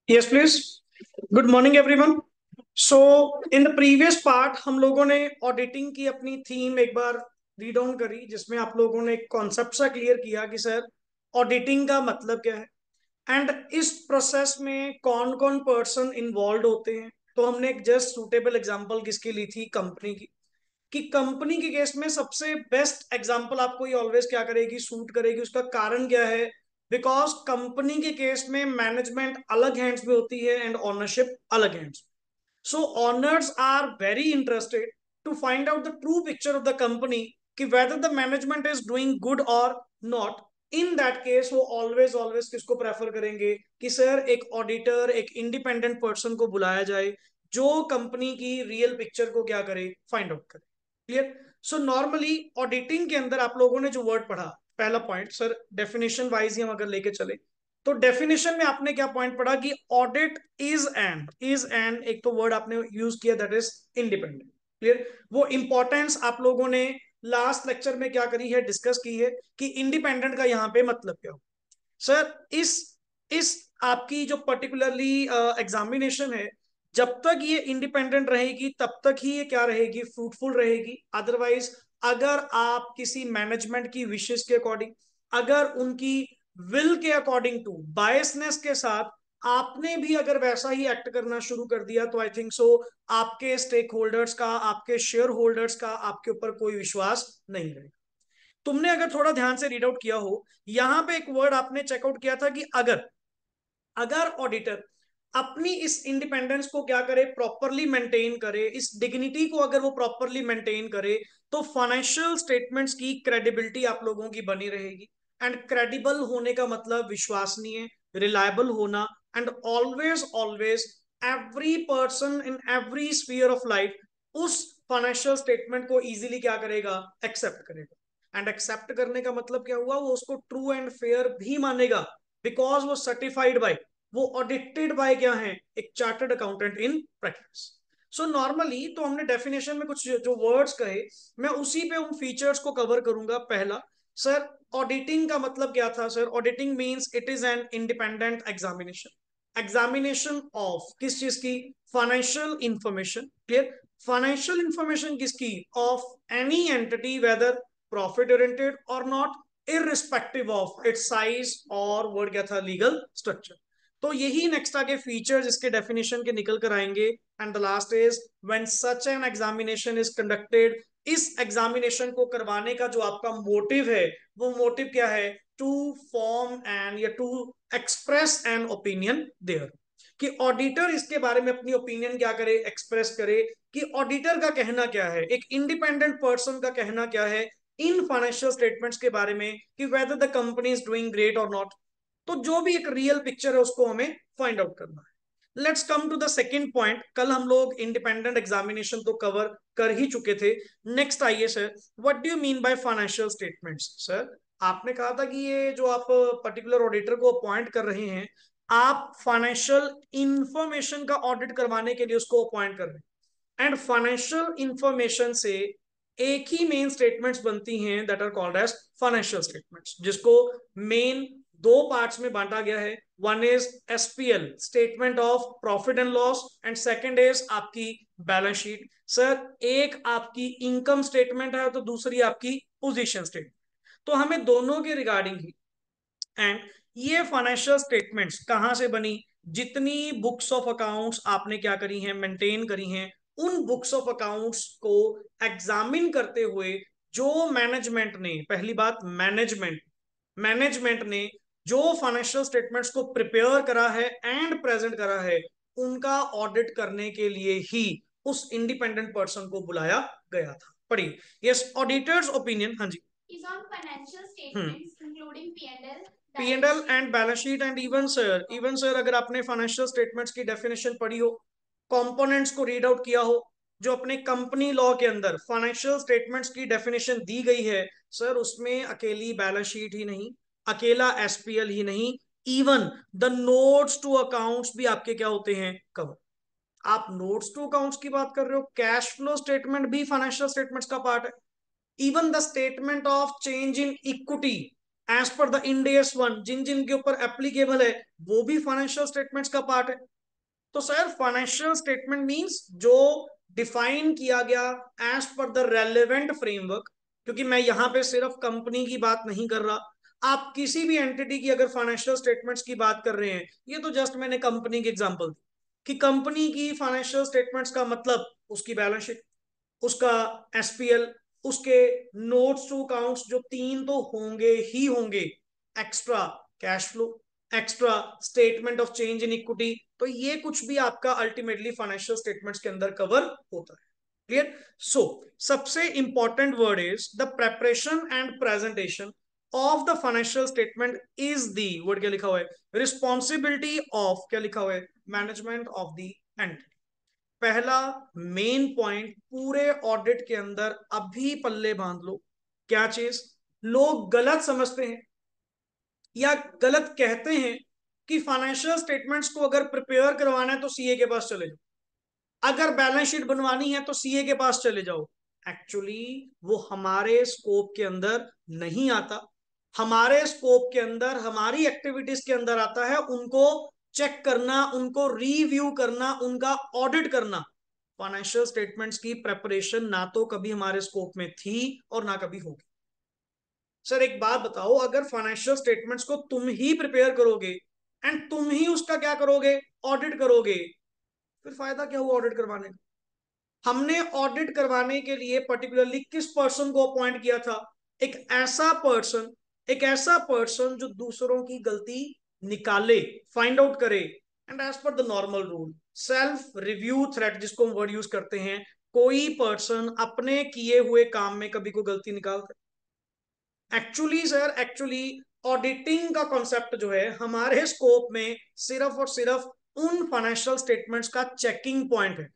Yes please. Good morning everyone. So in the previous part हम लोगों ने auditing की अपनी थीम एक बार रीड ऑन करी, जिसमें आप लोगों ने एक कॉन्सेप्ट सा क्लियर किया कि सर ऑडिटिंग का मतलब क्या है एंड इस प्रोसेस में कौन कौन पर्सन इन्वॉल्व होते हैं। तो हमने एक जस्ट सूटेबल एग्जांपल किसकी ली थी, कंपनी की। कि कंपनी के केस में सबसे बेस्ट एग्जांपल आपको ये ऑलवेज क्या करेगी, सूट करेगी। उसका कारण क्या है? बिकॉज कंपनी के केस में मैनेजमेंट अलग हैंड्स में होती है एंड ओनरशिप अलग hands. So owners are very interested to find out the true picture of the company, कि whether the management is doing good और नॉट। इन दैट केस वो ऑलवेज ऑलवेज किसको prefer करेंगे कि सर एक auditor, एक independent person को बुलाया जाए जो कंपनी की रियल पिक्चर को क्या करे, फाइंड आउट करे। क्लियर? सो नॉर्मली ऑडिटिंग के अंदर आप लोगों ने जो वर्ड पढ़ा, पहला पॉइंट सर डेफिनेशन वाइज ही हम अगर लेके चले तो डेफिनेशन में आपने क्या पॉइंट पढ़ा कि ऑडिट इज एंड एक तो वर्ड आपने यूज किया दैट इज इंडिपेंडेंट। क्लियर? वो इंपॉर्टेंस आप लोगों ने लास्ट लेक्चर में क्या करी है, डिस्कस की है कि इंडिपेंडेंट का यहां पे मतलब क्या हो। सर इस आपकी जो पर्टिकुलरली एग्जामिनेशन है, जब तक ये इंडिपेंडेंट रहेगी तब तक ही ये क्या रहेगी, फ्रूटफुल रहेगी। अदरवाइज अगर आप किसी मैनेजमेंट की विशेष के अकॉर्डिंग, अगर उनकी विल के अकॉर्डिंग टू बायसनेस के साथ आपने भी अगर वैसा ही एक्ट करना शुरू कर दिया, तो आई थिंक सो आपके स्टेक होल्डर्स का, आपके शेयर होल्डर्स का आपके ऊपर कोई विश्वास नहीं रहेगा। तुमने अगर थोड़ा ध्यान से रीड आउट किया हो, यहां पे एक वर्ड आपने चेकआउट किया था कि अगर अगर ऑडिटर अपनी इस इंडिपेंडेंस को क्या करे, प्रॉपरली मेंटेन करे, इस डिग्निटी को अगर वो प्रॉपरली मेंटेन करे, तो फाइनेंशियल स्टेटमेंट्स की क्रेडिबिलिटी आप लोगों की बनी रहेगी। एंड क्रेडिबल होने का मतलब विश्वसनीय, रिलायबल होना। And always always every person in every sphere of life उस फाइनेंशियल स्टेटमेंट को इजीली क्या करेगा, एक्सेप्ट करेगा। एंड एक्सेप्ट करने का मतलब क्या हुआ, वो उसको ट्रू एंड फेयर भी मानेगा, बिकॉज वो सर्टिफाइड बाय, वो ऑडिटेड बाय क्या है, एक chartered accountant in practice. So normally तो हमने डेफिनेशन में कुछ जो वर्ड्स कहे, मैं उसी पे उन फीचर्स को कवर करूंगा। पहला सर, ऑडिटिंग का मतलब क्या था sir? Auditing means it is an independent examination, examination of किस चीज की, financial information. Clear? Financial information किसकी, of any entity, whether profit oriented और not, irrespective of its size और वर्ड क्या था, लीगल स्ट्रक्चर। तो यही नेक्स्ट आगे फीचर्स इसके डेफिनेशन के निकल कर आएंगे। And the last is when such an examination is conducted, इस एग्जामिनेशन को करवाने का जो आपका मोटिव है, वो मोटिव क्या है, टू फॉर्म एंड या to express an opinion there, कि ऑडिटर इसके बारे में अपनी ओपिनियन क्या करे, एक्सप्रेस करे, कि ऑडिटर का कहना क्या है, एक इंडिपेंडेंट पर्सन का कहना क्या है इन फाइनेंशियल स्टेटमेंट्स के बारे में, कि whether the company is doing great और नॉट। तो जो भी एक रियल पिक्चर है उसको हमें फाइंड आउट करना है। Let's come to the second point. कल हम लोग इंडिपेंडेंट एग्जामिनेशन तो कवर कर ही चुके थे। नेक्स्ट आइए sir, what do you mean by financial statements? Sir आपने कहा था कि ये जो आप पर्टिकुलर ऑडिटर को अपॉइंट कर रहे हैं, आप फाइनेंशियल इंफॉर्मेशन का ऑडिट करवाने के लिए उसको अपॉइंट कर रहे हैं। एंड फाइनेंशियल इंफॉर्मेशन से एक ही मेन स्टेटमेंट्स बनती हैं that are called as financial statements, जिसको मेन दो पार्ट्स में बांटा गया है। One is SPL, statement of profit and loss, and second is आपकी बैलेंस शीट। सर एक आपकी इनकम स्टेटमेंट है तो दूसरी आपकी पोजीशन स्टेटमेंट। तो हमें दोनों के रिगार्डिंग ही, एंड ये फाइनेंशियल स्टेटमेंट्स कहां से बनी, जितनी बुक्स ऑफ अकाउंट्स आपने क्या करी हैं, मेंटेन करी हैं, उन बुक्स ऑफ अकाउंट्स को एग्जामिन करते हुए जो मैनेजमेंट ने, पहली बात मैनेजमेंट ने जो फाइनेंशियल स्टेटमेंट्स को प्रिपेयर करा है एंड प्रेजेंट करा है, उनका ऑडिट करने के लिए ही उस इंडिपेंडेंट पर्सन को बुलाया गया था। पढ़िए, यस, ऑडिटर्स ओपिनियन, हाँ जी, is on financial statements including P&L and balance sheet and even sir अगर आपने फाइनेंशियल स्टेटमेंट्स की डेफिनेशन पढ़ी हो, कंपोनेंट्स को रीड आउट किया हो, जो अपने कंपनी लॉ के अंदर फाइनेंशियल स्टेटमेंट्स की डेफिनेशन दी गई है, सर उसमें अकेली बैलेंस शीट ही नहीं, अकेला एसपीएल ही नहीं, even the notes to accounts भी आपके क्या होते हैं, कवर। आप नोट्स टू अकाउंट्स की बात कर रहे हो, कैश फ्लो स्टेटमेंट भी फाइनेंशियल स्टेटमेंट्स का पार्ट है। Even the statement of change in equity, as per the Ind AS one, जिन जिन के ऊपर एप्लीकेबल है वो भी फाइनेंशियल स्टेटमेंट्स का पार्ट है। तो सर फाइनेंशियल स्टेटमेंट मींस जो डिफाइन किया गया as per the relevant framework, क्योंकि मैं यहां पे सिर्फ कंपनी की बात नहीं कर रहा, आप किसी भी एंटिटी की अगर फाइनेंशियल स्टेटमेंट्स की बात कर रहे हैं, ये तो जस्ट मैंने कंपनी की एग्जांपल दी कि कंपनी की फाइनेंशियल स्टेटमेंट्स का मतलब उसकी बैलेंस शीट, उसका एसपीएल, उसके नोट्स टू अकाउंट्स जो तीन तो होंगे ही होंगे, extra cash flow, extra statement of change in equity, तो ये कुछ भी आपका अल्टीमेटली फाइनेंशियल स्टेटमेंट्स के अंदर कवर होता है। क्लियर? सो सबसे important word is the preparation and presentation of the financial statement is the, word क्या लिखा हुआ है, रिस्पॉन्सिबिलिटी ऑफ, क्या लिखा हुआ है, मैनेजमेंट ऑफ द एंटिटी। पहला मेन पॉइंट पूरे ऑडिट के अंदर अभी पल्ले बांध लो, क्या चीज लोग गलत समझते हैं या गलत कहते हैं कि फाइनेंशियल स्टेटमेंट्स को अगर प्रिपेयर करवाना है तो सीए के पास चले जाओ, अगर बैलेंस शीट बनवानी है तो सीए के पास चले जाओ। एक्चुअली वो हमारे स्कोप के अंदर नहीं आता। हमारे स्कोप के अंदर, हमारी एक्टिविटीज के अंदर आता है उनको चेक करना, उनको रिव्यू करना, उनका ऑडिट करना। फाइनेंशियल स्टेटमेंट्स की प्रेपरेशन ना तो कभी हमारे स्कोप में थी और ना कभी होगी। सर एक बात बताओ, अगर फाइनेंशियल स्टेटमेंट्स को तुम ही प्रिपेयर करोगे एंड तुम ही उसका क्या करोगे, ऑडिट करोगे, फिर फायदा क्या हुआ ऑडिट करवाने का? हमने ऑडिट करवाने के लिए पर्टिकुलरली किस पर्सन को अपॉइंट किया था? एक ऐसा पर्सन, एक ऐसा पर्सन जो दूसरों की गलती निकाले, फाइंड आउट करे, and as per the normal rule self review threat, जिसको हम वर्ड यूज करते हैं, कोई पर्सन अपने किए हुए काम में कभी कोई गलती निकालता? एक्चुअली सर, एक्चुअली ऑडिटिंग का कॉन्सेप्ट जो है हमारे स्कोप में सिर्फ और सिर्फ उन फाइनेंशियल स्टेटमेंट्स का चेकिंग पॉइंट है,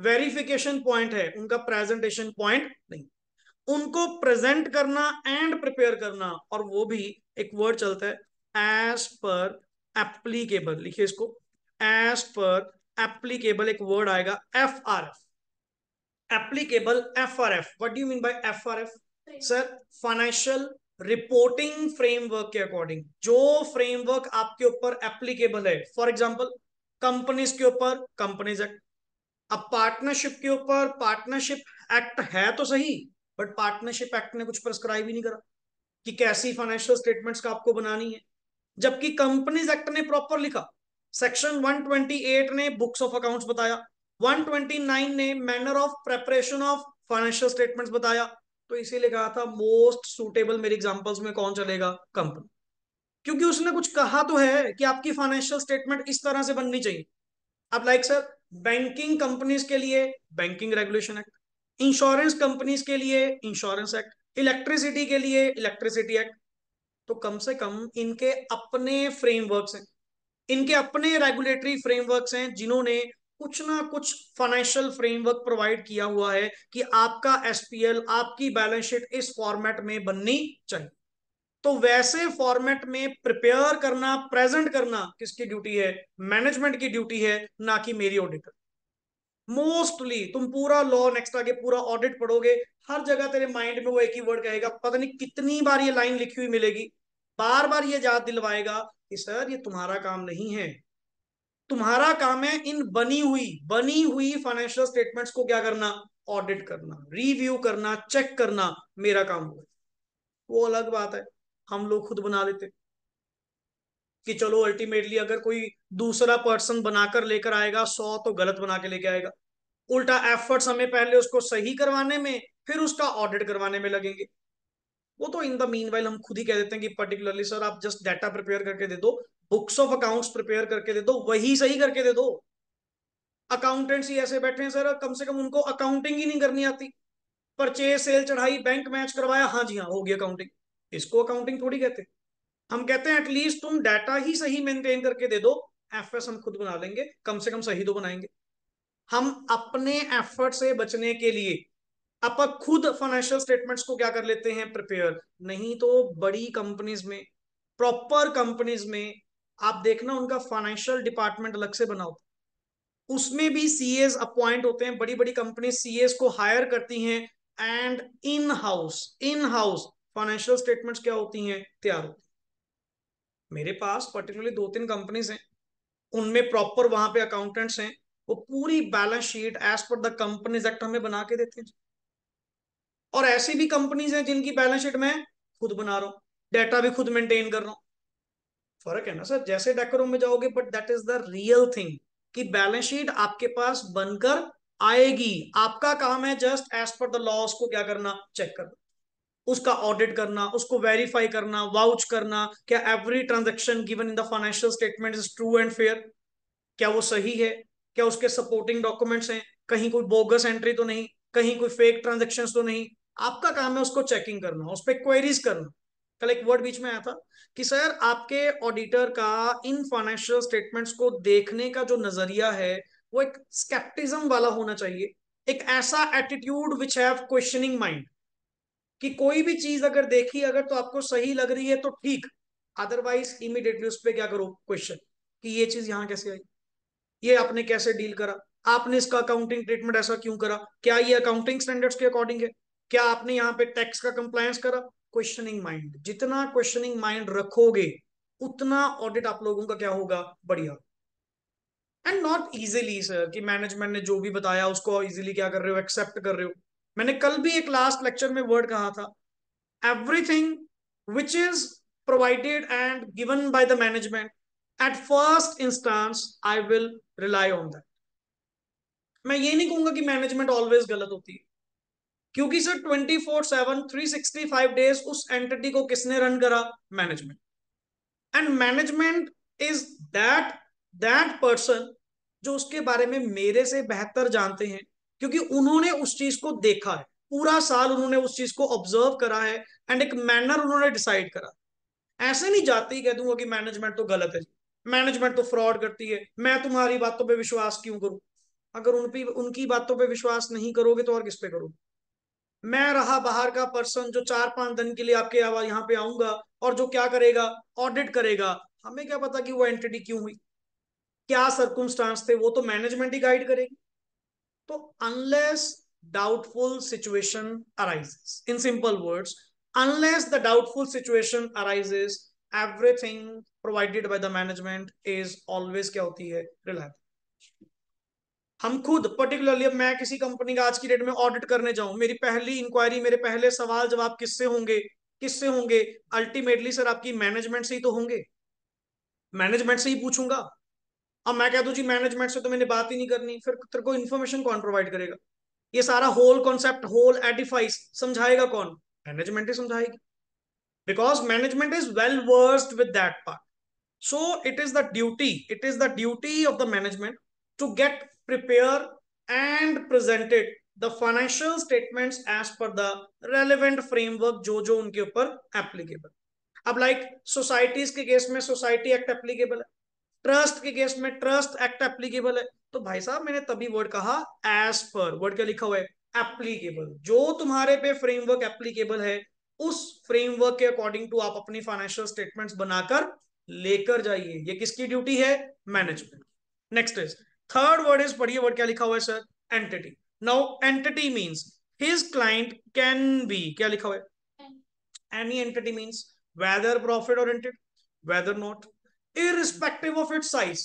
वेरिफिकेशन पॉइंट है, उनका प्रेजेंटेशन पॉइंट नहीं। उनको प्रेजेंट करना एंड प्रिपेयर करना, और वो भी एक वर्ड चलता है एज पर एप्लीकेबल, लिखिए इसको, एज पर एप्लीकेबल एक वर्ड आएगा F R F, applicable F R F. What do you mean by F R F? Sir financial reporting framework के अकॉर्डिंग जो फ्रेमवर्क आपके ऊपर एप्लीकेबल है, फॉर एग्जांपल कंपनीज के ऊपर कंपनीज एक्ट, अब पार्टनरशिप के ऊपर पार्टनरशिप एक्ट है तो सही, बट पार्टनरशिप एक्ट ने कुछ प्रिस्क्राइब ही नहीं करा कि कैसी फाइनेंशियल स्टेटमेंट्स का आपको बनानी है, जबकि कंपनीज एक्ट ने प्रॉपर लिखा। सेक्शन 128 ने बुक्स ऑफ अकाउंट्स बताया, 129 ने manner of preparation of financial statements बताया। तो इसीलिए कहा था मोस्ट सुटेबल मेरे एग्जांपल्स में कौन चलेगा, कंपनी, क्योंकि उसने कुछ कहा तो है कि आपकी फाइनेंशियल स्टेटमेंट इस तरह से बननी चाहिए। अब लाइक सर बैंकिंग कंपनीज के लिए banking regulation act, insurance companies के लिए इंश्योरेंस एक्ट, इलेक्ट्रिसिटी के लिए इलेक्ट्रिसिटी एक्ट, तो कम से कम इनके अपने फ्रेमवर्क्स हैं, इनके अपने रेगुलेटरी फ्रेमवर्क्स हैं, जिन्होंने कुछ ना कुछ फाइनेंशियल फ्रेमवर्क प्रोवाइड किया हुआ है कि आपका एसपीएल, आपकी बैलेंस शीट इस फॉर्मेट में बननी चाहिए। तो वैसे फॉर्मेट में प्रिपेयर करना, प्रेजेंट करना किसकी ड्यूटी है? मैनेजमेंट की ड्यूटी है, ना कि मेरी ऑडिटर। मोस्टली तुम पूरा लॉ नेक्स्ट आगे पूरा ऑडिट पढ़ोगे, हर जगह तेरे माइंड में वो एक ही वर्ड कहेगा, पता नहीं कितनी बार ये लाइन लिखी हुई मिलेगी, बार बार ये याद दिलवाएगा कि सर ये तुम्हारा काम नहीं है, तुम्हारा काम है इन बनी हुई फाइनेंशियल स्टेटमेंट्स को क्या करना, ऑडिट करना, रिव्यू करना, चेक करना, मेरा काम हुआ। वो अलग बात है, हम लोग खुद बना लेते कि चलो अल्टीमेटली अगर कोई दूसरा पर्सन बनाकर लेकर आएगा 100 तो गलत बना के लेके आएगा, उल्टा एफर्ट्स हमें पहले उसको सही करवाने में फिर उसका ऑडिट करवाने में लगेंगे। वो तो इन द मीन वाइल हम खुद ही कह देते हैं कि पर्टिकुलरली सर आप जस्ट डाटा प्रिपेयर करके दे दो, बुक्स ऑफ अकाउंट्स प्रिपेयर करके दे दो, वही सही करके दे दो। अकाउंटेंट्स ही ऐसे बैठे हैं सर, कम से कम उनको अकाउंटिंग ही नहीं करनी आती, परचेज सेल चढ़ाई बैंक मैच करवाया, हाँ जी हाँ हो गई अकाउंटिंग, इसको अकाउंटिंग थोड़ी कहते। हम कहते हैं एटलीस्ट तुम डाटा ही सही मेंटेन करके दे दो, एफएस हम खुद बना लेंगे, कम से कम सही तो बनाएंगे। हम अपने एफर्ट से बचने के लिए अपन खुद फाइनेंशियल स्टेटमेंट्स को क्या कर लेते हैं, प्रिपेयर। नहीं तो बड़ी कंपनीज में, प्रॉपर कंपनीज में आप देखना उनका फाइनेंशियल डिपार्टमेंट अलग से बना होता है, उसमें भी सीएस अपॉइंट होते हैं, बड़ी बड़ी कंपनी सीएस को हायर करती हैं, and in house financial statements क्या होती हैं, तैयार होती हैं। मेरे पास पर्टिकुलरली 2-3 कंपनीज हैं, उनमें प्रॉपर वहां पे अकाउंटेंट्स हैं, वो पूरी balance sheet as per the companies act हमें बना के देते हैं। और ऐसी भी कंपनीज हैं जिनकी बैलेंस शीट मैं खुद बना रहा हूँ, डेटा भी खुद मेंटेन कर रहा हूँ। फर्क है ना सर, जैसे डेकोरम में जाओगे, but that is the real thing कि बैलेंस शीट आपके पास बनकर आएगी। आपका काम है just as per the law उसको क्या करना, चेक करना, उसका ऑडिट करना, उसको वेरीफाई करना, वाउच करना, क्या every transaction given in the financial statement is true and fair, क्या वो सही है, क्या उसके सपोर्टिंग डॉक्यूमेंट्स हैं, कहीं कोई बोगस एंट्री तो नहीं, कहीं कोई फेक ट्रांजेक्शन तो नहीं। आपका काम है उसको चेकिंग करना, उस पर क्वेरीज करना। कल एक वर्ड बीच में आया था कि सर आपके ऑडिटर का इन फाइनेंशियल स्टेटमेंट्स को देखने का जो नजरिया है वो एक स्केप्टिज्म वाला होना चाहिए, एक ऐसा attitude which have questioning mind, कि कोई भी चीज अगर देखी, अगर तो आपको सही लग रही है तो ठीक, अदरवाइज इमीडिएटली उस पर क्या करो, क्वेश्चन, कि ये चीज यहां कैसे आई, ये आपने कैसे डील करा, आपने इसका अकाउंटिंग ट्रीटमेंट ऐसा क्यों करा, क्या ये अकाउंटिंग स्टैंडर्ड्स के अकॉर्डिंग है, क्या आपने यहाँ पे टैक्स का कंप्लायंस करा। क्वेश्चनिंग माइंड, जितना क्वेश्चनिंग माइंड रखोगे उतना ऑडिट आप लोगों का क्या होगा, बढ़िया। एंड नॉट इजीली सर कि मैनेजमेंट ने जो भी बताया उसको इजीली क्या कर रहे हो, एक्सेप्ट कर रहे हो। मैंने कल भी एक लास्ट लेक्चर में वर्ड कहा था, everything which is provided and given by the management, at first instance I will rely on that। मैं ये नहीं कहूंगा कि मैनेजमेंट ऑलवेज गलत होती है, क्योंकि सर 24/7 365 डेज उस एंटिटी को किसने रन करा, management. And management is that that person जो उसके बारे में मेरे से बेहतर जानते हैं, क्योंकि उन्होंने उस चीज को देखा है, पूरा साल उन्होंने उस चीज को ऑब्जर्व करा है, एंड एक मैनर उन्होंने डिसाइड करा। ऐसे नहीं जाते ही कह दूंगा कि मैनेजमेंट तो गलत है, मैनेजमेंट तो फ्रॉड करती है, मैं तुम्हारी बातों पे विश्वास क्यों करूं। अगर उनकी बातों पे विश्वास नहीं करोगे तो और किस पे करोगे। मैं रहा बाहर का पर्सन जो 4-5 दिन के लिए आपके यहाँ पे आऊंगा, और जो क्या करेगा, ऑडिट करेगा। हमें क्या पता कि वो एंटिटी क्यों हुई, क्या सर्कुमस्टांस थे, वो तो मैनेजमेंट ही गाइड करेगी। तो unless doubtful situation arises, in simple words, unless the doubtful situation arises, everything provided by the management is always क्या होती है, reliable। हम खुद पर्टिकुलरली, अब मैं किसी कंपनी का आज की डेट में ऑडिट करने जाऊं, मेरी पहली इंक्वायरी, मेरे पहले सवाल जवाब किससे होंगे, किससे होंगे, अल्टीमेटली सर आपकी मैनेजमेंट से ही तो होंगे, मैनेजमेंट से ही पूछूंगा। अब मैं कह दूं जी मैनेजमेंट से तो मैंने बात ही नहीं करनी, फिर तेरे को इन्फॉर्मेशन कौन प्रोवाइड करेगा, ये सारा होल कॉन्सेप्ट, होल एडिफाइस समझाएगा कौन, मैनेजमेंट ही समझाएगी, because management is well versed with that part। So it is the duty of the management to get prepare and presented the financial statements as per the relevant framework जो जो उनके ऊपर applicable। अब like societies के case में society act applicable है, trust के case में ट्रस्ट एक्ट एप्लीकेबल है। तो भाई साहब मैंने तभी वर्ड कहा, एज पर, वर्ड क्या लिखा हुआ है, एप्लीकेबल, जो तुम्हारे पे फ्रेमवर्क एप्लीकेबल है उस फ्रेमवर्क के अकॉर्डिंग टू आप अपनी फाइनेंशियल स्टेटमेंट्स बनाकर लेकर जाइए। ये किसकी ड्यूटी है, management. Next is third word is, पढ़िए वर्ड क्या लिखा हुआ है sir, entity. Now entity means his client can be, क्या लिखा हुआ है, any entity means whether profit oriented, whether not, irrespective of its size।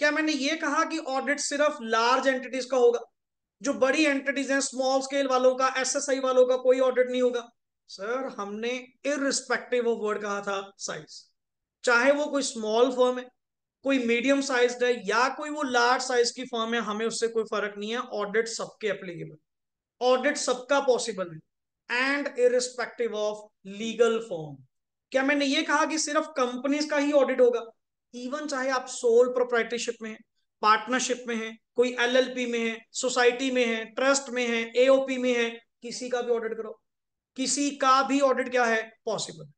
क्या मैंने ये कहा कि ऑडिट सिर्फ लार्ज एंटिटीज का होगा, जो बड़ी एंटिटीज हैं स्मॉल स्केल वालों का, एसएसआई वालों का कोई ऑडिट नहीं होगा। सर हमने इररिस्पेक्टिव ऑफ वर्ड कहा था साइज, चाहे वो कोई स्मॉल फर्म है, कोई मीडियम साइज है, या कोई वो लार्ज साइज की फर्म है, हमें उससे कोई फर्क नहीं है, ऑडिट सबके एप्लीकेबल, ऑडिट सबका पॉसिबल है, and irrespective of legal form. क्या मैंने ये कहा कि सिर्फ कंपनीज का ही ऑडिट होगा, इवन चाहे आप सोल प्रोप्राइटरशिप में है, पार्टनरशिप में है, कोई एलएलपी में है, सोसाइटी में है, ट्रस्ट में है, एओपी में है, किसी का भी ऑडिट करो, किसी का भी ऑडिट क्या है, पॉसिबल।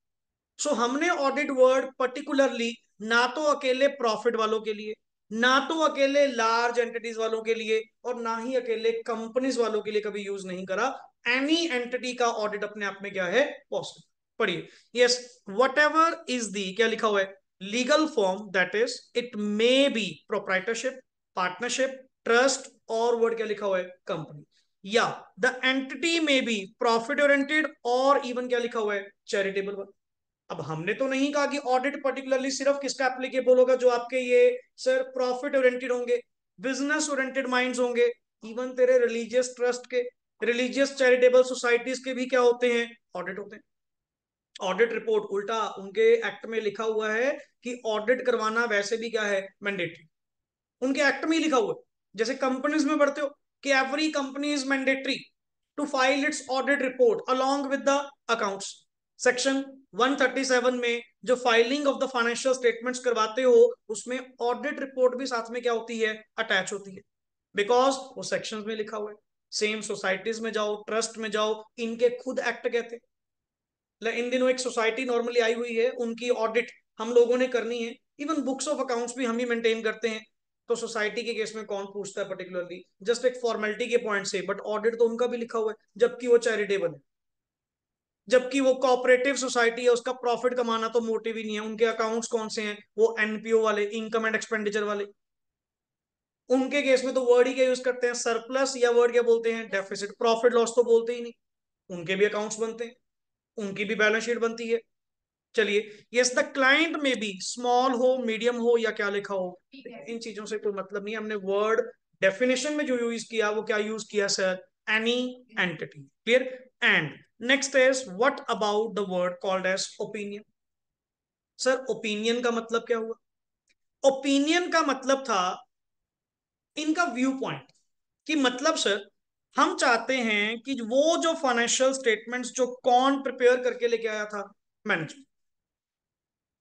सो हमने ऑडिट वर्ड पर्टिकुलरली ना तो अकेले प्रॉफिट वालों के लिए, ना तो अकेले लार्ज एंटिटीज वालों के लिए, और ना ही अकेले कंपनीज वालों के लिए कभी यूज नहीं करा। एनी एंटिटी का ऑडिट अपने आप में क्या है, पॉसिबल। पढ़िए, yes, what ever is the, क्या लिखा हुआ है, legal form, that is it may be proprietorship, partnership, trust, और वर्ड क्या लिखा हुआ है, कंपनी। या द एंटिटी में बी प्रॉफिट ओरिएंटेड और इवन क्या लिखा हुआ है, चैरिटेबल वन। अब हमने तो नहीं कहा कि ऑडिट पर्टिकुलरली सिर्फ किसका एप्लीकेबल होगा, जो आपके ये सर प्रॉफिट ओरिएंटेड होंगे, बिजनेस ओरिएंटेड माइंड्स होंगे, इवन तेरे रिलीजियस ट्रस्ट के, रिलीजियस चैरिटेबल सोसाइटीज के भी क्या होते हैं, ऑडिट होते हैं। ऑडिट रिपोर्ट उल्टा उनके एक्ट में लिखा हुआ है कि ऑडिट करवाना वैसे भी क्या है, मैंडेटरी। उनके एक्ट में ही लिखा हुआ है, जैसे कंपनीज में पढ़ते हो कि every company is mandatory to file its audit report along with the accounts. Section 137 में जो filing of the financial statements करवाते हो, उसमें ऑडिट रिपोर्ट भी साथ में क्या होती है, अटैच होती है, बिकॉज वो सेक्शंस में लिखा हुआ है। सेम सोसाइटीज में जाओ, ट्रस्ट में जाओ, इनके खुद एक्ट कहते हैं। इन दिनों एक सोसाइटी नॉर्मली आई हुई है, उनकी ऑडिट हम लोगों ने करनी है, इवन बुक्स ऑफ अकाउंट्स भी हम ही मेंटेन करते हैं। तो सोसाइटी के केस में कौन पूछता है पर्टिकुलरली, जस्ट एक फॉर्मेलिटी के पॉइंट से, बट ऑडिट तो उनका भी लिखा हुआ है, जबकि वो चैरिटेबल है, जबकि वो कोऑपरेटिव सोसाइटी है, उसका प्रॉफिट कमाना तो मोटिव ही नहीं है। उनके अकाउंट्स कौन से हैं, वो एनपीओ वाले, इनकम एंड एक्सपेंडिचर वाले। उनके केस में तो वर्ड ही क्या यूज करते हैं, सरप्लस, या वर्ड क्या बोलते हैं, डेफिसिट। प्रॉफिट लॉस तो बोलते ही नहीं। उनके भी अकाउंट्स बनते हैं, उनकी भी बैलेंस शीट बनती है। चलिए, यस द क्लाइंट में भी स्मॉल हो, मीडियम हो, या क्या लिखा हो, इन चीजों से कोई मतलब नहीं। हमने वर्ड डेफिनेशन में जो यूज किया वो क्या यूज किया sir, any entity. Clear. And next is what about the word called as opinion. Sir opinion का मतलब क्या हुआ? ओपिनियन का मतलब था इनका व्यू पॉइंट, कि मतलब सर हम चाहते हैं कि वो जो फाइनेंशियल स्टेटमेंट्स जो कौन प्रिपेयर करके लेके आया था, मैनेजमेंट,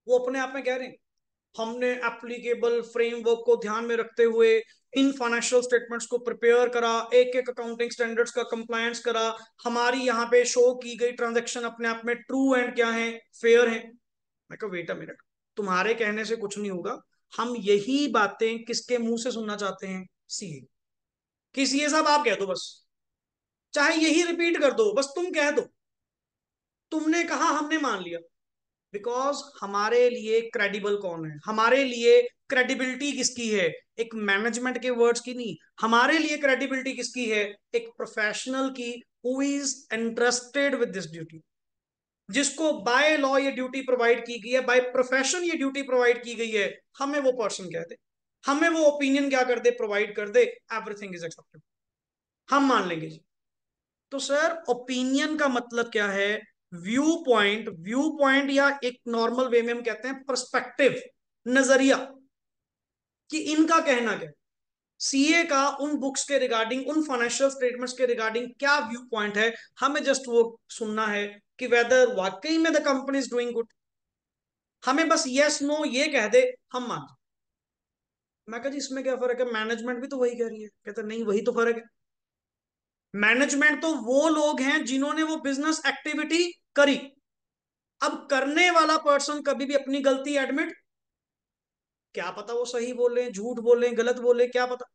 वो अपने आप में कह रहे हैं हमने एप्लीकेबल फ्रेमवर्क को ध्यान में रखते हुए इन फाइनेंशियल स्टेटमेंट्स को प्रिपेयर करा, एक एक अकाउंटिंग स्टैंडर्ड्स का कंप्लायंस करा, हमारी यहाँ पे शो की गई ट्रांजैक्शन अपने आप में ट्रू एंड क्या है, फेयर है। मैं कहा वेट अ मिनट, तुम्हारे कहने से कुछ नहीं होगा। हम यही बातें किसके मुंह से सुनना चाहते हैं, सीए। कि सीए साहब आप कह दो बस, चाहे यही रिपीट कर दो, बस तुम कह दो, तुमने कहा हमने मान लिया। बिकॉज हमारे लिए क्रेडिबल कौन है, हमारे लिए क्रेडिबिलिटी किसकी है, एक मैनेजमेंट के वर्ड्स की नहीं। हमारे लिए क्रेडिबिलिटी किसकी है, एक प्रोफेशनल की, who is interested with this duty, जिसको बाय लॉ ये ड्यूटी प्रोवाइड की गई है, बाय प्रोफेशन ये ड्यूटी प्रोवाइड की गई है। हमें वो पर्सन कह दे, हमें वो ओपिनियन क्या कर दे, प्रोवाइड कर दे, एवरीथिंग इज एक्सेप्टेबल, हम मान लेंगे जी। तो सर ओपिनियन का मतलब क्या है, व्यू पॉइंट। व्यू पॉइंट या एक नॉर्मल वे में हम कहते हैं पर्सपेक्टिव, नजरिया, कि इनका कहना क्या है, सीए का उन बुक्स के रिगार्डिंग, उन फाइनेंशियल स्टेटमेंट्स के रिगार्डिंग क्या व्यू पॉइंट है। हमें जस्ट वो सुनना है कि वेदर वाकई में the company is doing good. हमें बस यस नो ये कह दे, हम मान जाए। मैं कहा जी इसमें क्या फर्क है, मैनेजमेंट भी तो वही कह रही है। कहता नहीं, वही तो फर्क है। मैनेजमेंट तो वो लोग हैं जिन्होंने वो बिजनेस एक्टिविटी करी। अब करने वाला पर्सन कभी भी अपनी गलती एडमिट, क्या पता वो सही बोले, झूठ बोले, गलत बोले, क्या पता।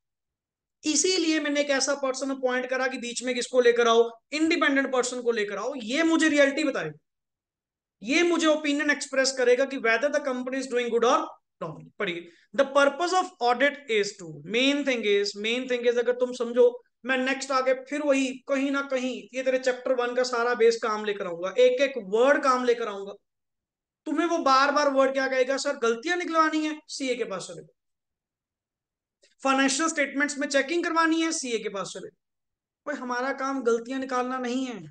इसीलिए मैंने एक ऐसा पर्सन अपॉइंट करा कि बीच में किसको लेकर आओ, इंडिपेंडेंट पर्सन को लेकर आओ, ये मुझे रियलिटी बताएगा, ये मुझे ओपिनियन एक्सप्रेस करेगा कि whether the company is doing good और नॉट। पढ़िए, the purpose of audit is to, main thing is अगर तुम समझो, मैं नेक्स्ट आगे फिर वही कहीं ना कहीं ये तेरे चैप्टर 1 का सारा बेस काम लेकर आऊंगा, एक एक वर्ड काम लेकर आऊंगा। तुम्हें वो बार बार वर्ड क्या कहेगा, सर गलतियां निकलवानी है, सीए के पास चले। फाइनेंशियल स्टेटमेंट्स में चेकिंग करवानी है, सीए के पास चले। भाई हमारा काम गलतियां निकालना नहीं है,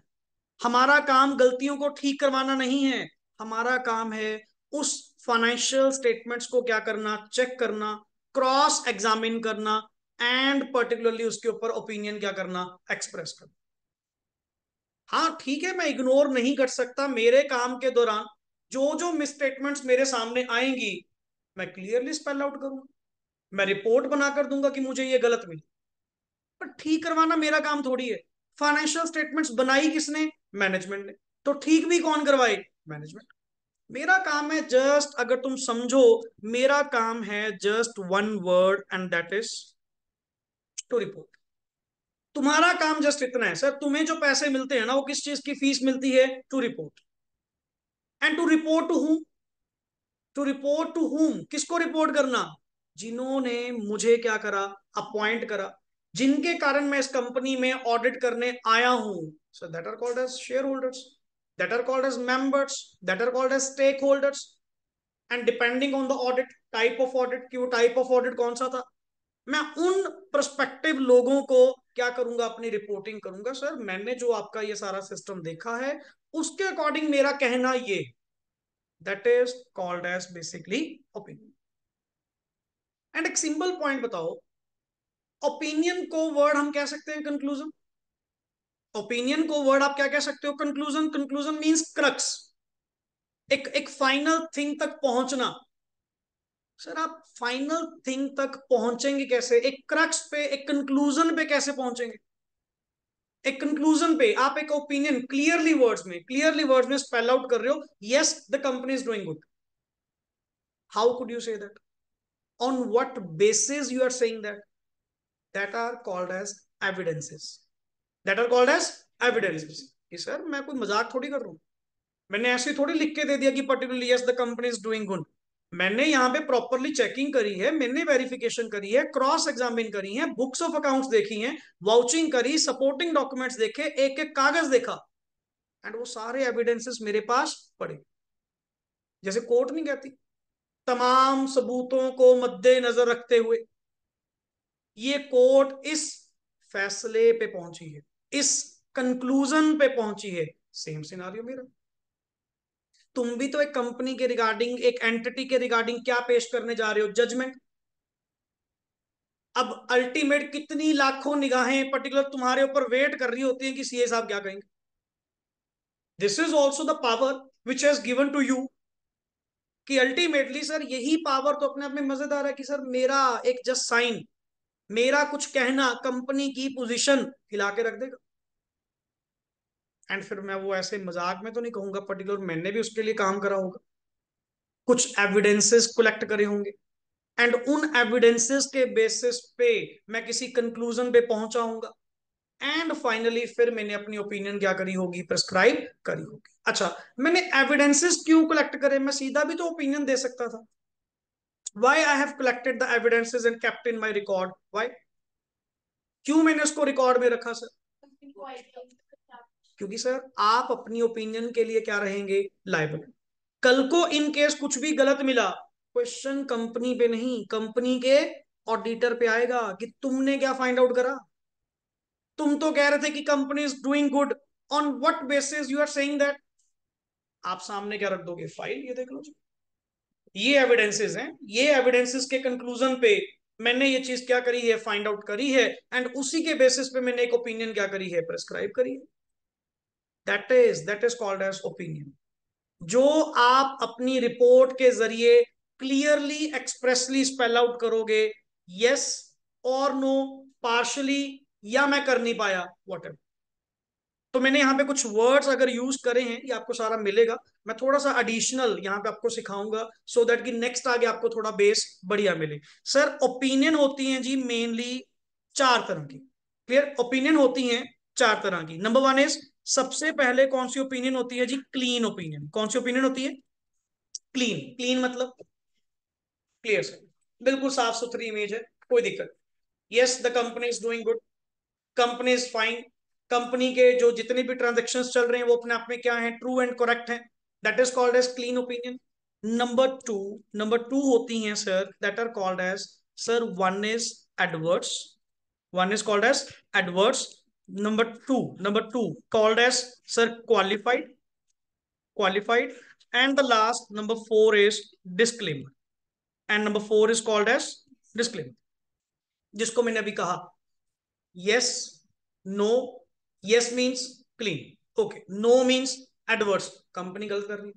हमारा काम गलतियों को ठीक करवाना नहीं है। हमारा काम है उस फाइनेंशियल स्टेटमेंट्स को क्या करना, चेक करना, क्रॉस एग्जामिन करना, एंड पर्टिकुलरली उसके ऊपर ओपिनियन क्या करना, एक्सप्रेस करना। हाँ ठीक है, मैं इग्नोर नहीं कर सकता, मेरे काम के दौरान जो जो मिसस्टेटमेंट्स मेरे सामने आएंगी, मैं क्लियरली स्पेल आउट करूंगा, मैं रिपोर्ट बनाकर दूंगा कि मुझे ये गलत मिली। पर ठीक करवाना मेरा काम थोड़ी है। फाइनेंशियल स्टेटमेंट्स बनाई किसने, मैनेजमेंट ने। तो ठीक भी कौन करवाए, मैनेजमेंट। मेरा काम है जस्ट, अगर तुम समझो, मेरा काम है just one word and that is to report. तुम्हारा काम जस्ट इतना है सर, तुम्हें जो पैसे मिलते हैं ना, वो किस चीज की फीस मिलती है, to report. And to report to whom, to report to whom, किसको रिपोर्ट करना, जिन्होंने मुझे क्या करा, अपॉइंट करा, जिनके कारण मैं इस कंपनी में ऑडिट करने आया हूं, so that are called as share holders, that are called as members, that are called as stake holders. And depending on the audit, type of audit, कि वो टाइप ऑफ ऑडिट कौन सा था, मैं उन प्रोस्पेक्टिव लोगों को क्या करूंगा, अपनी रिपोर्टिंग करूंगा। सर मैंने जो आपका ये सारा सिस्टम देखा है उसके अकॉर्डिंग मेरा कहना ये, that is called as basically opinion. And एक सिंपल पॉइंट बताओ, ओपिनियन को वर्ड हम कह सकते हैं कंक्लूजन। ओपिनियन को वर्ड आप क्या कह सकते हो, कंक्लूजन। कंक्लूजन मींस क्रक्स, एक फाइनल थिंग तक पहुंचना। सर आप फाइनल थिंग तक पहुंचेंगे कैसे, एक क्रक्स पे, एक कंक्लूजन पे कैसे पहुंचेंगे। एक कंक्लूजन पे आप एक ओपिनियन क्लियरली वर्ड्स में स्पेल आउट कर रहे हो, yes the company is doing good. How could you say that, on what basis you are saying that, that are called as evidences, that are called as evidences. कि sir मैं कोई मजाक थोड़ी कर रहा हूं, मैंने ऐसे थोड़ी लिख के दे दिया कि particularly yes the company is doing good. मैंने यहाँ पे प्रॉपरली चेकिंग करी है, मैंने वेरिफिकेशन करी है, क्रॉस एग्जामिन करी है, बुक्स ऑफ अकाउंट्स देखी हैं, वाउचिंग करी, सपोर्टिंग डॉक्यूमेंट्स देखे, एक एक कागज देखा, एंड वो सारे एविडेंसेस मेरे पास पड़े। जैसे कोर्ट नहीं कहती, तमाम सबूतों को मद्देनजर रखते हुए ये कोर्ट इस फैसले पे पहुंची है, इस कंक्लूजन पे पहुंची है। सेम सिनारियो मेरा, तुम भी तो एक कंपनी के रिगार्डिंग, एक एंटिटी के रिगार्डिंग क्या पेश करने जा रहे हो, जजमेंट। अब अल्टीमेट कितनी लाखों निगाहें पर्टिकुलर तुम्हारे ऊपर वेट कर रही होती हैं कि सीए साहब क्या कहेंगे। This is also the power which has given to you, कि अल्टीमेटली सर यही पावर तो अपने आप में मजेदार है कि सर मेरा एक जस्ट साइन, मेरा कुछ कहना कंपनी की पोजीशन हिला के रख देगा। एंड फिर मैं वो ऐसे मजाक में तो नहीं कहूंगा पर्टिकुलर, मैंने भी उसके लिए काम करा होगा, कुछ एविडेंसेस कलेक्ट करे होंगे, एंड उन एविडेंसेस के बेसिस पे मैं किसी कंक्लूजन पे पहुंचा हूंगा, एंड फाइनली फिर मैंने अपनी ओपिनियन क्या करी होगी, प्रिस्क्राइब करी होगी। अच्छा, मैंने एविडेंसेस क्यों कलेक्ट करे, मैं सीधा भी तो ओपिनियन दे सकता था। Why I have collected the evidences and kept in my record, why, क्यों मैंने उसको रिकॉर्ड में रखा सर, क्योंकि सर आप अपनी ओपिनियन के लिए क्या रहेंगे, लायबल। कल को इन केस कुछ भी गलत मिला, क्वेश्चन कंपनी पे नहीं, कंपनी के ऑडिटर पे आएगा कि तुमने क्या फाइंड आउट करा। तुम तो कह रहे थे कि company is doing good, on what basis you are saying that. आप सामने क्या रख दोगे, फाइल, ये देख लो जी, ये एविडेंसेस हैं, ये एविडेंसेस के कंक्लूजन पे मैंने ये चीज क्या करी है, फाइंड आउट करी है, एंड उसी के बेसिस पे मैंने एक ओपिनियन क्या करी है, प्रेस्क्राइब करी है। That is called as opinion. जो आप अपनी रिपोर्ट के जरिए क्लियरली एक्सप्रेसली स्पेल आउट करोगे, यस और नो, पार्शली, या मैं कर नहीं पाया, वॉट एवर। तो मैंने यहाँ पे कुछ वर्ड्स अगर यूज करे हैं, ये आपको सारा मिलेगा, मैं थोड़ा सा एडिशनल यहाँ पे आपको सिखाऊंगा, सो दैट कि नेक्स्ट आगे आपको थोड़ा बेस बढ़िया मिले। सर ओपिनियन होती हैं जी मेनली चार तरह की, क्लियर, ओपिनियन होती हैं चार तरह की। नंबर वन इज, सबसे पहले कौन सी ओपिनियन होती है जी, क्लीन ओपिनियन। कौन सी ओपिनियन होती है, क्लीन। क्लीन मतलब क्लियर सर, बिल्कुल साफ सुथरी इमेज है, कोई दिक्कत, yes the company is doing good, company is fine, company के जो जितने भी ट्रांजेक्शन चल रहे हैं वो अपने आप में क्या है, ट्रू एंड करेक्ट है, that is called as clean opinion. Number two होती हैं sir, that are called as, sir one is adverse, one is called as adverse. Number two called as sir qualified, qualified. And the last number four is disclaimer, and number four is called as disclaimer, जिसको मैंने अभी कहा, yes, no, yes means clean, okay, no means adverse, company गलत कर रही है,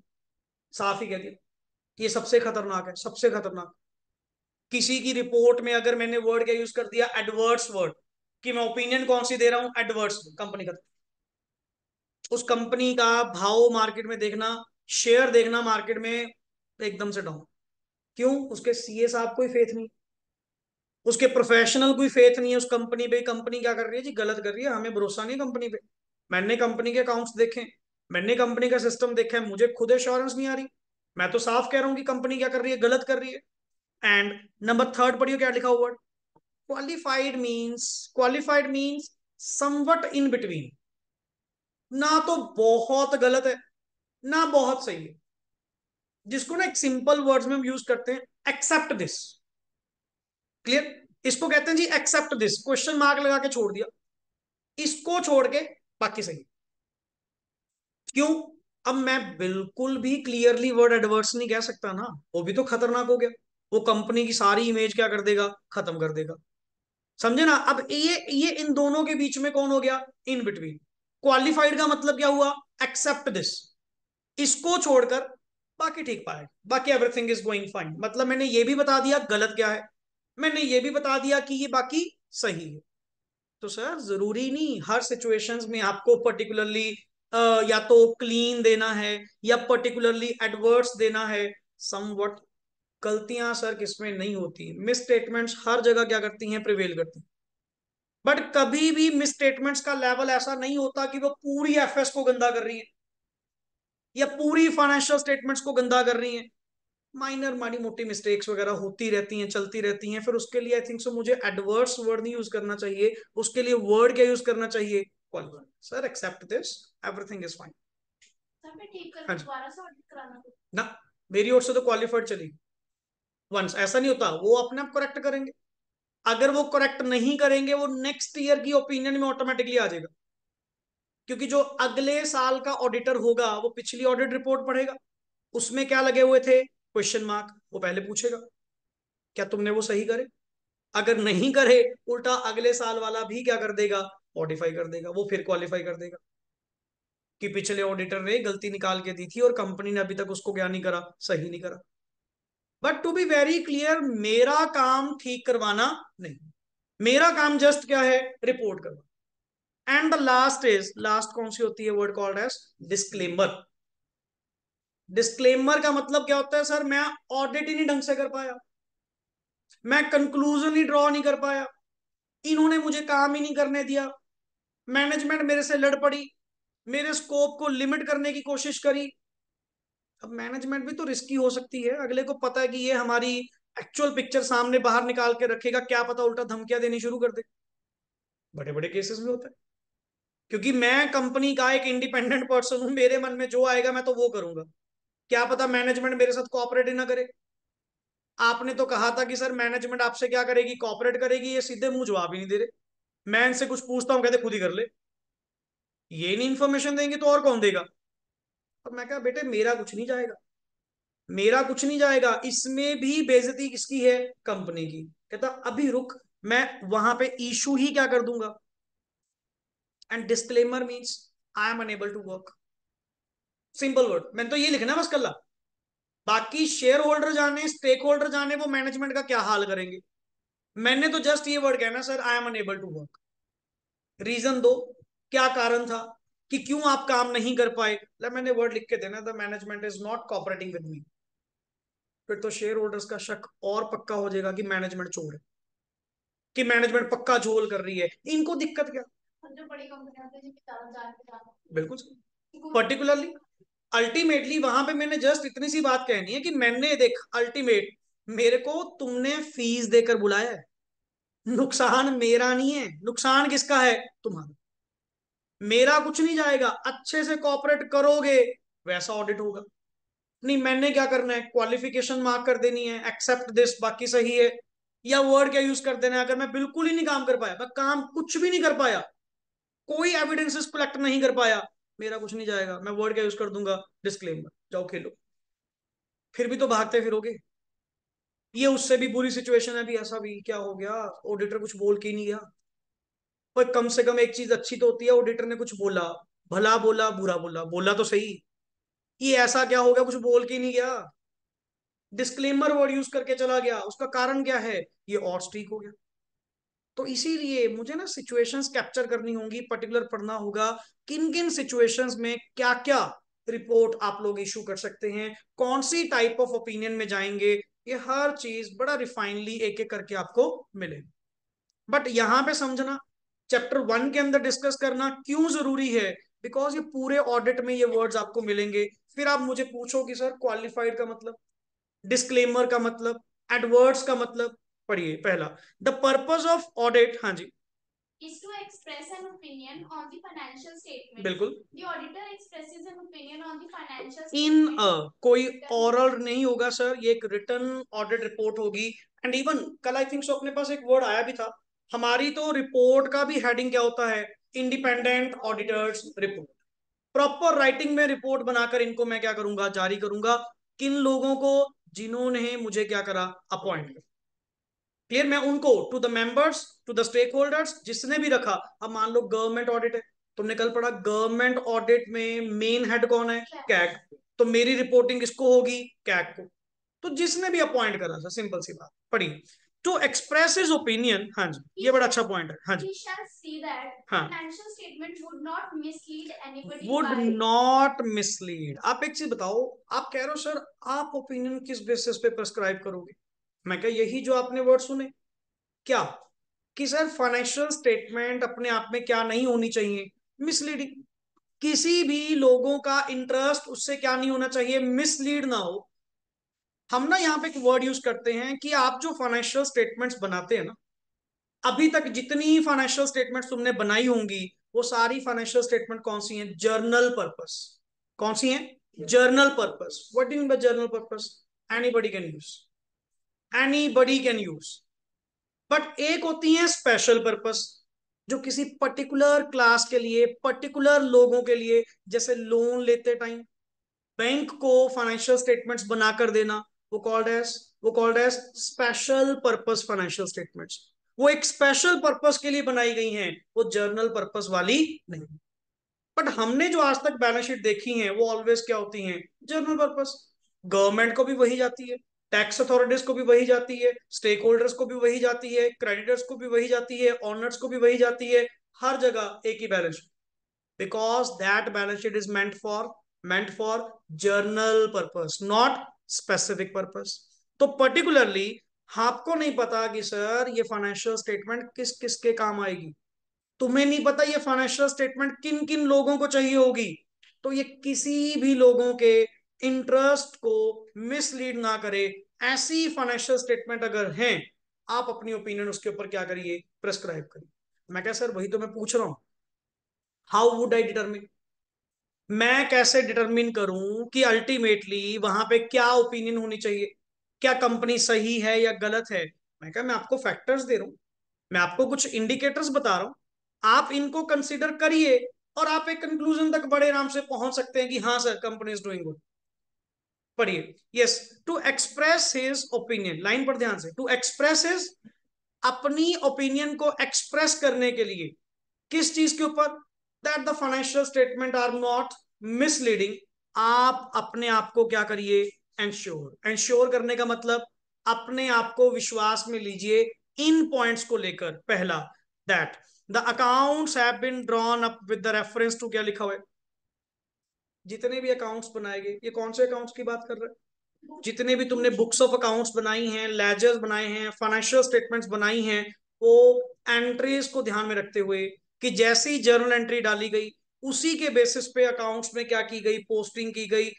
साफ ही कह दिया। ये सबसे खतरनाक है, सबसे खतरनाक। किसी की रिपोर्ट में अगर मैंने वर्ड क्या यूज कर दिया, एडवर्स वर्ड, कि मैं ओपिनियन कौन सी दे रहा हूं, एडवर्स, कंपनी का, उस कंपनी का भाव मार्केट में देखना, शेयर देखना मार्केट में एकदम से डाउन। क्यों, उसके सीए साहब कोई फेथ नहीं, उसके प्रोफेशनल कोई फेथ नहीं है उस कंपनी पे, कंपनी क्या कर रही है जी, गलत कर रही है, हमें भरोसा नहीं कंपनी पे। मैंने कंपनी के अकाउंट्स देखे, मैंने कंपनी का सिस्टम देखा है, मुझे खुद एश्योरेंस नहीं आ रही। मैं तो साफ कह रहा हूं कि कंपनी क्या कर रही है, गलत कर रही है। एंड नंबर थर्ड पढ़ियो क्या लिखा हुआ, qualified means somewhat in between, ना तो बहुत गलत है ना बहुत सही है, जिसको ना एक सिंपल वर्ड्स में हम यूज करते हैं, एक्सेप्ट दिस। क्लियर? इसको कहते हैं जी एक्सेप्ट दिस, क्वेश्चन मार्क लगा के छोड़ दिया, इसको छोड़ के बाकी सही। क्यों? अब मैं बिल्कुल भी क्लियरली वर्ड एडवर्स नहीं कह सकता ना, वो भी तो खतरनाक हो गया, वो कंपनी की सारी इमेज क्या कर देगा, खत्म कर देगा। समझे ना? अब ये इन दोनों के बीच में कौन हो गया, इन बिटवीन। क्वालिफाइड का मतलब क्या हुआ, एक्सेप्ट दिस, इसको छोड़कर बाकी ठीक पाएगा, बाकी एवरीथिंग इज गोइंग फाइन। मतलब मैंने ये भी बता दिया गलत क्या है, मैंने ये भी बता दिया कि ये बाकी सही है। तो सर जरूरी नहीं हर सिचुएशंस में आपको पर्टिकुलरली या तो क्लीन देना है या पर्टिकुलरली एडवर्ड्स देना है। समवट गलतियां सर किसमें नहीं होती, मिस स्टेटमेंट्स हर जगह क्या करती हैं, प्रिवेल करती हैं। बट कभी भी मिस स्टेटमेंट्स का लेवल ऐसा नहीं होता कि वो पूरी एफएस को गंदा कर रही है या पूरी फाइनेंशियल स्टेटमेंट्स को गंदा कर रही है। माइनर माड़ी मोटी मिस्टेक्स वगैरह होती रहती हैं, चलती रहती हैं। फिर उसके लिए आई थिंक सो मुझे एडवर्स वर्ड नहीं यूज करना चाहिए, उसके लिए वर्ड क्या यूज करना चाहिए, qualified. Sir except this, everything is fine. Sir मैं ठीक कर दोबारा से ऑडिट कराना ना, मेरी ओर से तो क्वालिफाइड चलेगी। वंस ऐसा नहीं होता, वो अपने आप करेक्ट करेंगे। अगर वो करेक्ट नहीं करेंगे, वो नेक्स्ट ईयर की ओपिनियन में ऑटोमेटिकली आ जाएगा, क्योंकि जो अगले साल का ऑडिटर होगा वो पिछली ऑडिट रिपोर्ट पढ़ेगा, उसमें क्या लगे हुए थे, क्वेश्चन मार्क, वो पहले पूछेगा क्या तुमने वो सही करे। अगर नहीं करे, उल्टा अगले साल वाला भी क्या कर देगा, मॉडिफाई कर देगा, वो फिर क्वालिफाई कर देगा कि पिछले ऑडिटर ने गलती निकाल के दी थी और कंपनी ने अभी तक उसको क्या नहीं करा, सही नहीं करा। But to be very clear, मेरा काम ठीक करवाना नहीं, मेरा काम जस्ट क्या है, रिपोर्ट करवाना। And the last is, last कौन सी होती है, word called as disclaimer. Disclaimer का मतलब क्या होता है, सर मैं ऑडिट ही नहीं ढंग से कर पाया, मैं कंक्लूजन ही ड्रॉ नहीं कर पाया, इन्होंने मुझे काम ही नहीं करने दिया, मैनेजमेंट मेरे से लड़ पड़ी, मेरे स्कोप को लिमिट करने की कोशिश करी। अब मैनेजमेंट भी तो रिस्की हो सकती है, अगले को पता है कि ये हमारी एक्चुअल पिक्चर सामने बाहर निकाल के रखेगा, क्या पता उल्टा धमकियां देनी शुरू कर दे। बड़े बड़े केसेस में होता है, क्योंकि मैं कंपनी का एक इंडिपेंडेंट पर्सन हूं, मेरे मन में जो आएगा मैं तो वो करूंगा। क्या पता मैनेजमेंट मेरे साथ कोऑपरेट ही ना करे। आपने तो कहा था कि सर मैनेजमेंट आपसे क्या करेगी, कोऑपरेट करेगी, ये सीधे मुंह जवाब ही नहीं दे रहे। मैं इनसे कुछ पूछता हूँ, कहते खुद ही कर ले। ये नहीं इन्फॉर्मेशन देंगे तो और कौन देगा। अब मैं कहा बेटे मेरा कुछ नहीं जाएगा, मेरा कुछ नहीं जाएगा, इसमें भी बेइज्जती किसकी है, कंपनी की। कहता अभी रुक, मैं वहां पे इशू ही क्या कर दूंगा। And disclaimer means I am unable to work, simple word, मैंने तो ये लिखना बस कल्ला। बाकी शेयर होल्डर जाने, स्टेक होल्डर जाने वो मैनेजमेंट का क्या हाल करेंगे। मैंने तो जस्ट ये वर्ड कहना, sir I am unable to work, reason दो, क्या कारण था कि क्यों आप काम नहीं कर पाए। मैंने वर्ड लिख के देना, the management is not cooperating with me. फिर तो शेयर होल्डर्स का शक और पक्का हो जाएगा कि मैनेजमेंट चोर है, कि मैनेजमेंट पक्का झोल कर रही है। इनको दिक्कत क्या, जो बड़ी कंपनी, बिल्कुल पर्टिकुलरली अल्टीमेटली वहां पे मैंने जस्ट इतनी सी बात कहनी है कि मैंने देख अल्टीमेट, मेरे को तुमने फीस देकर बुलाया है, नुकसान मेरा नहीं है, नुकसान किसका है, तुम्हारा। मेरा कुछ नहीं जाएगा, अच्छे से कॉपरेट करोगे वैसा ऑडिट होगा। नहीं, मैंने क्या करना है, क्वालिफिकेशन मार्क कर देनी है, एक्सेप्ट दिस बाकी सही है, या वर्ड क्या यूज कर देना है। अगर मैं बिल्कुल ही नहीं काम कर पाया, मैं काम कुछ भी नहीं कर पाया, कोई एविडेंसेस कलेक्ट नहीं कर पाया, मेरा कुछ नहीं जाएगा, मैं वर्ड क्या यूज कर दूंगा, डिस्क्लेमर, जाओ खेलो। फिर भी तो भागते फिरोगे। ये उससे भी बुरी सिचुएशन है, भी ऐसा भी क्या हो गया, ऑडिटर कुछ बोल के ही नहीं गया। पर कम से कम एक चीज अच्छी तो होती है, ऑडिटर ने कुछ बोला, भला बोला बुरा बोला, बोला तो सही। ये ऐसा क्या हो गया, कुछ बोल के ही नहीं गया, डिस्क्लेमर वर्ड यूज करके चला गया। उसका कारण क्या है, ये और स्ट्रीक हो गया। तो इसीलिए मुझे ना सिचुएशंस कैप्चर करनी होंगी, पर्टिकुलर पढ़ना होगा, किन किन सिचुएशंस में क्या क्या रिपोर्ट आप लोग इशू कर सकते हैं, कौन सी टाइप ऑफ ओपिनियन में जाएंगे। ये हर चीज बड़ा रिफाइनली एक एक करके आपको मिले। बट यहां पे समझना, चैप्टर 1 के अंदर डिस्कस करना क्यों जरूरी है, बिकॉज ये पूरे ऑडिट में ये वर्ड्स आपको मिलेंगे। फिर आप मुझे पूछो कि सर क्वालिफाइड का मतलब, डिस्क्लेमर का मतलब, एडवर्ड्स का मतलब, पढ़िए पहला, द पर्पज ऑफ ऑडिट, हाँ जी, is to express an opinion on the financial statement. बिल्कुल, The auditor expresses an opinion on the financial in statement. कोई ओरल नहीं होगा सर, ये एक रिटर्न ऑडिट रिपोर्ट होगी। एंड इवन कल आई थिंक सो अपने पास एक वर्ड आया भी था, हमारी तो रिपोर्ट का भी हेडिंग क्या होता है, independent auditors report. Proper writing में रिपोर्ट बनाकर इनको मैं क्या करूंगा, जारी करूंगा, किन लोगों को, जिन्होंने मुझे क्या करा, अपॉइंट किया। क्लियर, मैं उनको, to the members, to the stake holders, जिसने भी रखा। अब मान लो गवर्नमेंट ऑडिट है, तुमने कल पढ़ा गवर्नमेंट ऑडिट में मेन हेड कौन है, कैग, तो मेरी रिपोर्टिंग किसको होगी, कैग को। तो जिसने भी अपॉइंट करा था, सिंपल सी बात। पढ़िए, टू एक्सप्रेस हिज ओपिनियन, हाँ जी, ये बड़ा अच्छा पॉइंट है, हाँ जी, He shall see that हाँ, financial statement would not mislead anybody would by not mislead. आप एक चीज बताओ, आप कह रहे हो सर आप ओपिनियन किस बेसिस पे प्रेस्क्राइब करोगे, मैं क्या यही जो आपने वर्ड सुने, क्या कि सर फाइनेंशियल स्टेटमेंट अपने आप में क्या नहीं होनी चाहिए, मिसलीडिंग। किसी भी लोगों का इंटरेस्ट उससे क्या नहीं होना चाहिए, मिसलीड ना हो। हम ना यहाँ पे एक वर्ड यूज करते हैं कि आप जो फाइनेंशियल स्टेटमेंट्स बनाते हैं ना, अभी तक जितनी फाइनेंशियल स्टेटमेंट्स तुमने बनाई होंगी, वो सारी फाइनेंशियल स्टेटमेंट कौन सी हैं, जर्नल पर्पस। कौन सी हैं, journal purpose. What do you mean by journal purpose, anybody can use, anybody can use. But एक होती है स्पेशल पर्पस, जो किसी पर्टिकुलर क्लास के लिए, पर्टिकुलर लोगों के लिए, जैसे लोन लेते टाइम बैंक को फाइनेंशियल स्टेटमेंट्स बनाकर देना, वो called as special purpose financial statements. वो एक स्पेशल पर्पस के लिए बनाई गई हैं, वो जर्नल पर्पस वाली नहीं। बट हमने जो आज तक बैलेंस शीट देखी हैं, वो ऑलवेज क्या होती हैं, जर्नल पर्पस। गवर्नमेंट को भी वही जाती है, टैक्स अथॉरिटीज को भी वही जाती है, स्टेक होल्डर्स को भी वही जाती है, क्रेडिटर्स को भी वही जाती है, ऑनर्स को भी वही जाती है, हर जगह एक ही balance sheet. Because that balance sheet is meant for journal purpose, not specific purpose। तो पर्टिकुलरली आपको नहीं पता कि सर ये फाइनेंशियल स्टेटमेंट किस किस के काम आएगी, तुम्हें नहीं पता ये फाइनेंशियल स्टेटमेंट किन किन लोगों को चाहिए होगी, तो ये किसी भी लोगों के इंटरेस्ट को मिसलीड ना करे, ऐसी फाइनेंशियल स्टेटमेंट अगर हैं, आप अपनी ओपिनियन उसके ऊपर क्या करिए, प्रेस्क्राइब करिए। मैं क्या सर वही तो मैं पूछ रहा हूं, हाउ वुड आई डिटरमिन, मैं कैसे डिटरमिन करूं कि अल्टीमेटली वहां पे क्या ओपिनियन होनी चाहिए, क्या कंपनी सही है या गलत है। मैं क्या, मैं आपको फैक्टर्स दे रहा हूं, मैं आपको कुछ इंडिकेटर्स बता रहा हूं, आप इनको कंसीडर करिए, और आप एक कंक्लूजन तक बड़े आराम से पहुंच सकते हैं कि हाँ sir company is doing good. पढ़िए, yes, to express his opinion, line पर ध्यान से, टू एक्सप्रेस हिज, अपनी ओपिनियन को एक्सप्रेस करने के लिए, किस चीज के ऊपर, that the financial statement are not misleading. आप अपने आप को क्या करिए, एंश्योर करने का मतलब, अपने आप को विश्वास में लीजिए इन पॉइंट्स को लेकर। पहला, that the accounts have been drawn up with the reference to, क्या लिखा हुआ है, जितने भी अकाउंट्स बनाए गए, ये कौन से अकाउंट्स की बात कर रहे हैं, जितने भी तुमने बुक्स ऑफ अकाउंट्स बनाई हैं, लेजर्स बनाए हैं, फाइनेंशियल स्टेटमेंट्स बनाई हैं, वो एंट्रीज को ध्यान में रखते हुए कि जैसी जर्नल एंट्री डाली गई, उसी के बेसिस पे अकाउंट्स में क्या की गई, पोस्टिंग की गई,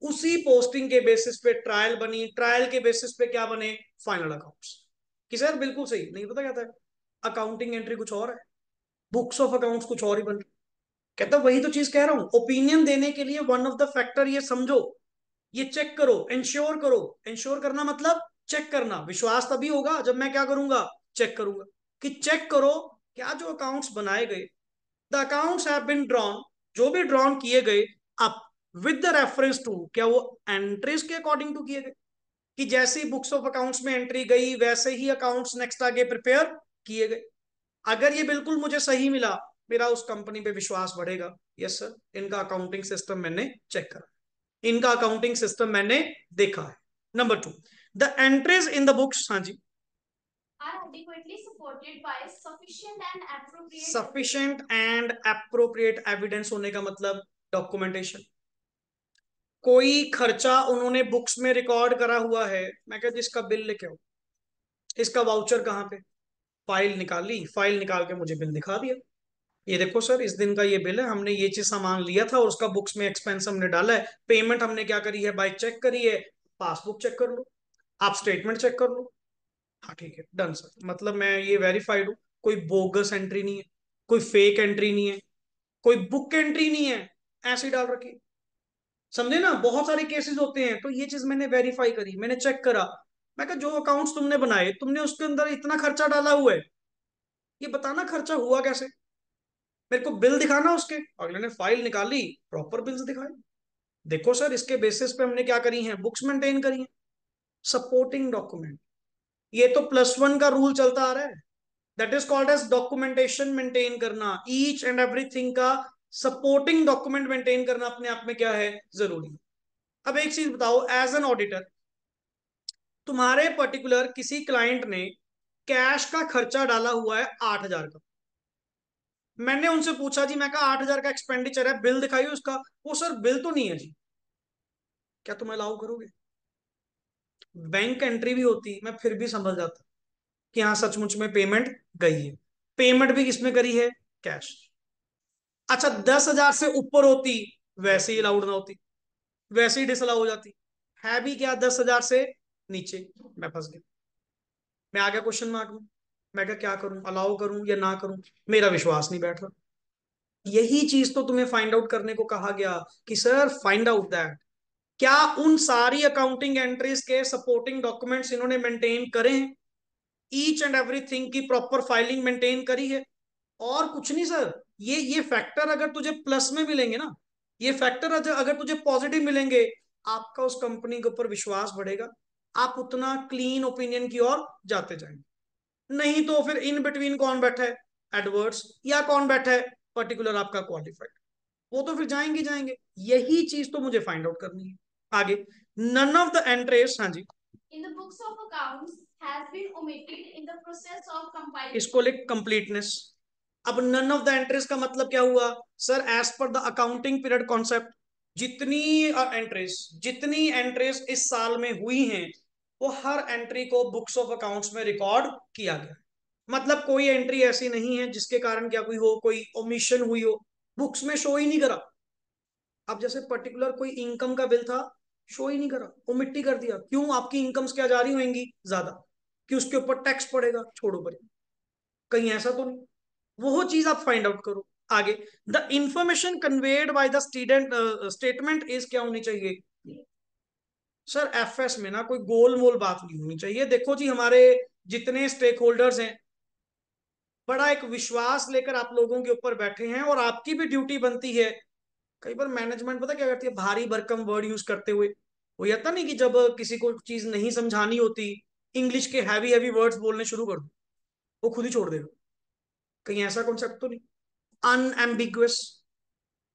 उसी पोस्टिंग के बेसिस पे ट्रायल बनी, ट्रायल के बेसिस पे क्या बने, फाइनल अकाउंट्स। कि सर बिल्कुल सही नहीं, पता क्या था, अकाउंटिंग एंट्री कुछ और है, बुक्स ऑफ अकाउंट्स कुछ और ही बन, कहता वही तो चीज कह रहा हूं, ओपिनियन देने के लिए वन ऑफ द फैक्टर ये समझो, ये चेक करो, इंश्योर करो। इंश्योर करना मतलब चेक करना, विश्वास तभी होगा जब मैं क्या करूंगा, चेक करूंगा। कि चेक करो क्या जो अकाउंट्स बनाए गए, the accounts have been drawn, जो भी ड्रॉन किए गए, अब विद द रेफरेंस टू, क्या वो एंट्रीज के अकॉर्डिंग टू किए गए, कि जैसी बुक्स ऑफ अकाउंट्स में एंट्री गई वैसे ही अकाउंट्स नेक्स्ट आगे प्रिपेयर किए गए। अगर ये बिल्कुल मुझे सही मिला, मेरा उस कंपनी पे विश्वास बढ़ेगा, यस सर इनका अकाउंटिंग सिस्टम मैंने चेक करा, इनका अकाउंटिंग सिस्टम मैंने देखा है। Number 2, the entries in the books, हाँ जी, are adequately supported by sufficient and appropriate evidence होने का मतलब डॉक्यूमेंटेशन। कोई खर्चा उन्होंने बुक्स में रिकॉर्ड करा हुआ है, मैं कहती इसका बिल लेके आओ, इसका वाउचर कहाँ पे, फाइल निकाली, फाइल निकाल के मुझे बिल दिखा दिया, ये देखो सर इस दिन का ये बिल है, हमने ये चीज सामान लिया था और उसका बुक्स में एक्सपेंस हमने डाला है, पेमेंट हमने क्या करी है, बाय चेक करी है, पासबुक चेक कर लो, आप स्टेटमेंट चेक कर लो। हाँ ठीक है, डन सर। मतलब मैं ये वेरीफाइड हूँ, कोई बोगस एंट्री नहीं है, कोई फेक एंट्री नहीं है, कोई बुक एंट्री नहीं है, ऐसे ही डाल रखी। समझे ना, बहुत सारे केसेस होते हैं। तो ये चीज मैंने वेरीफाई करी, मैंने चेक करा। मैं कहा जो अकाउंट्स तुमने बनाए, तुमने उसके अंदर इतना खर्चा डाला हुआ है, ये बताना खर्चा हुआ कैसे, मेरे को बिल दिखाना उसके। अगले ने फाइल निकाली, प्रॉपर बिल्स दिखाए, देखो सर इसके बेसिस पे हमने क्या करी है, बुक्स मेंटेन करी है। सपोर्टिंग डॉक्यूमेंट, ये तो +1 का रूल चलता आ रहा है, that is called as documentation maintain करना। ईच एंड एवरीथिंग का सपोर्टिंग डॉक्यूमेंट मेंटेन करना अपने आप में क्या है, जरूरी। अब एक चीज बताओ, एज एन ऑडिटर, तुम्हारे पर्टिकुलर किसी क्लाइंट ने कैश का खर्चा डाला हुआ है 8,000 का। मैंने उनसे पूछा जी, मैं कहा 8,000 का एक्सपेंडिचर है, बिल दिखाइए उसका। वो सर बिल तो नहीं है जी। क्या तुम अलाउ करोगे? बैंक एंट्री भी होती, मैं फिर भी समझ जाता कि हाँ सचमुच में पेमेंट गई है। पेमेंट भी किसमें करी है, कैश। अच्छा 10,000 से ऊपर होती, वैसे ही अलाउड ना होती, वैसे ही डिसअलाउ हो जाती। है भी क्या 10,000 से नीचे। मैं फंस गया, मैं आ गया क्वेश्चन मार्क में। मैं क्या करूं, अलाउ करूं या ना करूं, मेरा विश्वास नहीं बैठ रहा। यही चीज तो तुम्हें फाइंड आउट करने को कहा गया कि सर फाइंड आउट दैट क्या उन सारी अकाउंटिंग एंट्रीज के सपोर्टिंग डॉक्यूमेंट्स इन्होंने मेंटेन करे हैं, ईच एंड एवरीथिंग की प्रॉपर फाइलिंग मेंटेन करी है। और कुछ नहीं सर, ये फैक्टर अगर तुझे प्लस में मिलेंगे ना, ये फैक्टर अगर तुझे पॉजिटिव मिलेंगे, आपका उस कंपनी के ऊपर विश्वास बढ़ेगा, आप उतना क्लीन ओपिनियन की ओर जाते जाएंगे। नहीं तो फिर इन बिटवीन कौन बैठा है, एडवर्ड्स, या कौन बैठा है पर्टिकुलर आपका क्वालिफाइड, वो तो फिर जाएंगे जाएंगे। यही चीज तो मुझे फाइंड आउट करनी है आगे। नन ऑफ द एंट्रीज, हाँ जी, In the books of accounts has been omitted in the process of compiling. इसको लिख कंप्लीटनेस। अब नन ऑफ द एंट्रीज का मतलब क्या हुआ, sir as per the accounting period concept, जितनी एंट्रीज जितनी एंट्रीज इस साल में हुई हैं, वो हर एंट्री को बुक्स ऑफ अकाउंट्स में रिकॉर्ड किया गया। मतलब कोई एंट्री ऐसी नहीं है जिसके कारण क्या हुई हो, कोई ओमिशन हुई हो, बुक्स में शो ही नहीं करा। अब जैसे पर्टिकुलर कोई इनकम का बिल था, शो ही नहीं करा, ओमिट ही कर दिया। क्यों, आपकी इनकम्स क्या जा रही होंगी ज्यादा, कि उसके ऊपर टैक्स पड़ेगा, छोड़ो पर, कहीं ऐसा तो नहीं। वो चीज आप फाइंड आउट करो आगे। The information conveyed by the student statement is क्या होनी चाहिए। सर एफएस में ना कोई गोल मोल बात नहीं होनी चाहिए। देखो जी, हमारे जितने स्टेक होल्डर्स हैं, बड़ा एक विश्वास लेकर आप लोगों के ऊपर बैठे हैं, और आपकी भी ड्यूटी बनती है। कई बार मैनेजमेंट पता क्या करती है, भारी भरकम वर्ड यूज करते हुए, वो आता नहीं कि जब किसी को चीज नहीं समझानी होती, इंग्लिश के हैवी हैवी वर्ड्स बोलने शुरू कर दो, वो खुद ही छोड़ देगा। कहीं ऐसा कॉन्सेप्ट तो नहीं। अनएम्बिगुअस,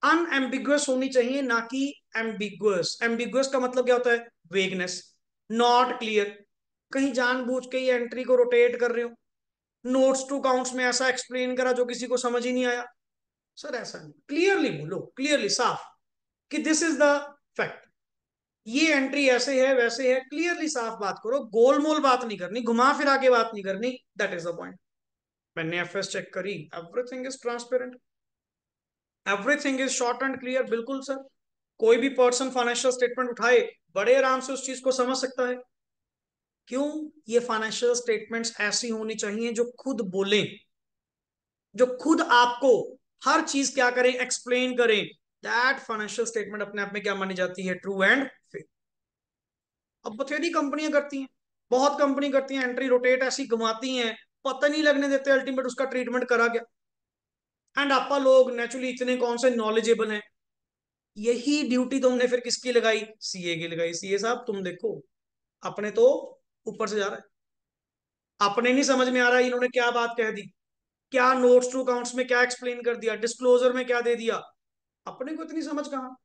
अनएम्बिगुअस होनी चाहिए, ना कि एम्बिगुअस। एम्बिगुअस का मतलब क्या होता है, वेगनेस, नॉट क्लियर। कहीं जानबूझ के ये एंट्री को रोटेट कर रहे हो, नोट्स टू काउंट्स में ऐसा एक्सप्लेन करा जो किसी को समझ ही नहीं आया। सर ऐसा नहीं, क्लियरली बोलो, क्लियरली साफ, कि दिस इज द फैक्ट, ये एंट्री ऐसे है वैसे है, क्लियरली साफ बात करो, गोलमोल बात नहीं करनी, घुमा फिरा के बात नहीं करनी। That is the point. मैंने एफएस चेक करी, everything is transparent, everything is short and clear, बिल्कुल सर। कोई भी पर्सन फाइनेंशियल स्टेटमेंट उठाए, बड़े आराम से उस चीज को समझ सकता है। क्यों, ये फाइनेंशियल स्टेटमेंट्स ऐसी होनी चाहिए जो खुद बोलें, जो खुद आपको हर चीज क्या करें, एक्सप्लेन करें। दैट फाइनेंशियल स्टेटमेंट अपने आप में क्या मानी जाती है, ट्रू एंड फेयर। अब बथेरी कंपनियां करती हैं, बहुत कंपनी करती हैं, एंट्री रोटेट ऐसी घुमाती हैं, पता नहीं लगने देते अल्टीमेट उसका ट्रीटमेंट करा गया। एंड आपा लोग नेचुरली इतने कौन से नॉलेजेबल हैं। यही ड्यूटी तुमने फिर किसकी लगाई, सीए की लगाई। सीए साहब तुम देखो, अपने तो ऊपर से जा रहा है, अपने नहीं समझ में आ रहा है इन्होंने क्या बात कह दी, क्या नोट्स टू अकाउंट्स में क्या एक्सप्लेन कर दिया, डिस्क्लोजर में क्या दे दिया। अपने को इतनी समझ कहाँ,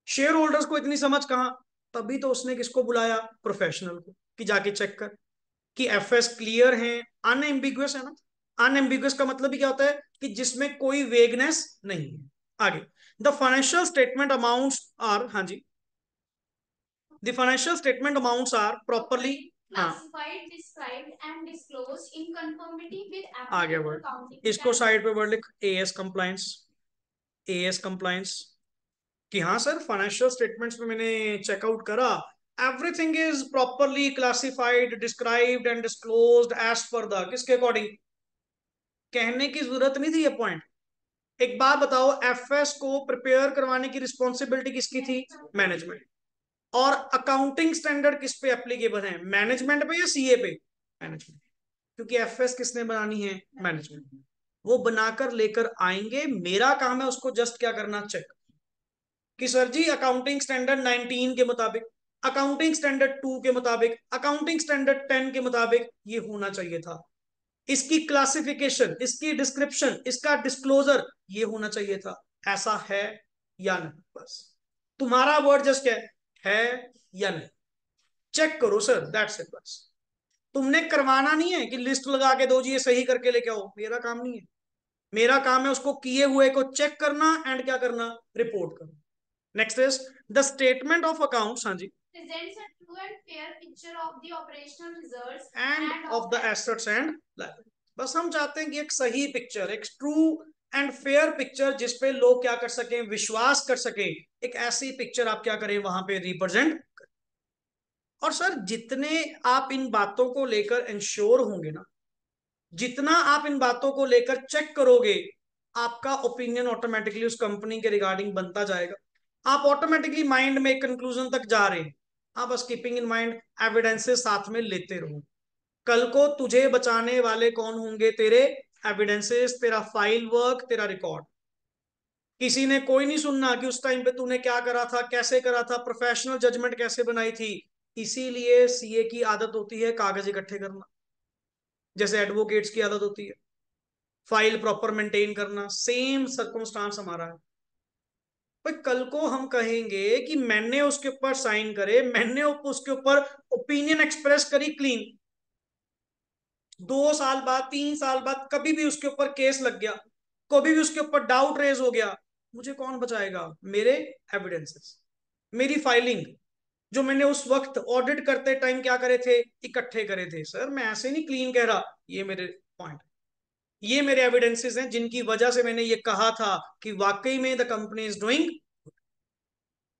शेयर होल्डर्स को इतनी समझ कहाँ। तभी तो उसने किसको बुलाया, प्रोफेशनल को, कि जाके चेक कर कि एफएस क्लियर है, अनएम्बिगुअस है ना। अनएम्बिगुअस का मतलब ही क्या होता है, कि जिसमें कोई वेगनेस नहीं है। आगे, the financial statement amounts are, हाँ जी, the financial statement amounts are properly, हाँ, Classified, described, and disclosed in conformity with आ गया applicable वर्ड, accounting इसको standards. साइड पे वर्ड लिख, एएस कंप्लायंस, एएस कंप्लायंस। कि हाँ सर फाइनेंशियल स्टेटमेंट्स में मैंने चेकआउट करा, everything is properly classified, described and disclosed as per the, किसके अकॉर्डिंग? कहने की जरूरत नहीं थी ये पॉइंट। एक बात बताओ, एफएस को प्रिपेयर करवाने की रिस्पॉन्सिबिलिटी किसकी थी? मैनेजमेंट। और अकाउंटिंग स्टैंडर्ड किस पे एप्लीकेबल है? मैनेजमेंट पे या सीए पे? मैनेजमेंट। क्योंकि एफएस किसने बनानी है? मैनेजमेंट। वो बनाकर लेकर आएंगे, मेरा काम है उसको जस्ट क्या करना? चेक। कि सर जी अकाउंटिंग स्टैंडर्ड 19 के मुताबिक, अकाउंटिंग स्टैंडर्ड 2 के मुताबिक, अकाउंटिंग स्टैंडर्ड 10 के मुताबिक ये होना चाहिए था। इसकी क्लासिफिकेशन, इसकी डिस्क्रिप्शन, इसका डिस्क्लोजर ये होना चाहिए था। ऐसा है या नहीं? बस तुम्हारा वर्ड जस्ट क्या है या नहीं? चेक करो सर, दैट्स इट। बस तुमने करवाना नहीं है कि लिस्ट लगा के दो जी ये सही करके लेके आओ, मेरा काम नहीं है। मेरा काम है उसको किए हुए को चेक करना एंड क्या करना? रिपोर्ट करना। Next is the statement of accounts, हाँ जी, presents a true and fair picture of the operational results and and of of the the assets and liability. बस हम चाहते हैं कि एक सही पिक्चर, एक ट्रू एंड फेयर पिक्चर जिसपे लोग क्या कर सकें? विश्वास कर सकें। एक ऐसी पिक्चर आप क्या करें? वहां पे रिप्रेजेंट। और सर जितने आप इन बातों को लेकर इंश्योर होंगे ना, जितना आप इन बातों को लेकर चेक करोगे, आपका ओपिनियन ऑटोमेटिकली उस कंपनी के रिगार्डिंग बनता जाएगा। आप ऑटोमेटिकली माइंड में कंक्लूजन तक जा रहे हैं। आप बस कीपिंग इन माइंड एविडेंसेस साथ में लेते रहो। कल को तुझे बचाने वाले कौन होंगे? तेरे एविडेंसेस, तेरा फाइल वर्क, तेरा रिकॉर्ड। किसी ने कोई नहीं सुनना कि उस टाइम पे तूने क्या करा था, कैसे करा था, प्रोफेशनल जजमेंट कैसे बनाई थी। इसीलिए सीए की आदत होती है कागज इकट्ठे करना, जैसे एडवोकेट्स की आदत होती है फाइल प्रॉपर मेंटेन करना। सेम सर्कमस्टांस हमारा है। भाई कल को हम कहेंगे कि मैंने उसके ऊपर साइन करे, मैंने उसके ऊपर ओपिनियन एक्सप्रेस करी, क्लीन। 2 साल बाद, 3 साल बाद कभी भी उसके ऊपर केस लग गया, कभी भी उसके ऊपर डाउट रेज हो गया, मुझे कौन बचाएगा? मेरे एविडेंसेस, मेरी फाइलिंग, जो मैंने उस वक्त ऑडिट करते टाइम क्या करे थे? इकट्ठे करे थे। सर मैं ऐसे नहीं क्लीन कह रहा, ये मेरे पॉइंट, ये मेरे एविडेंसेस हैं जिनकी वजह से मैंने ये कहा था कि वाकई में द कंपनी इज डूइंग।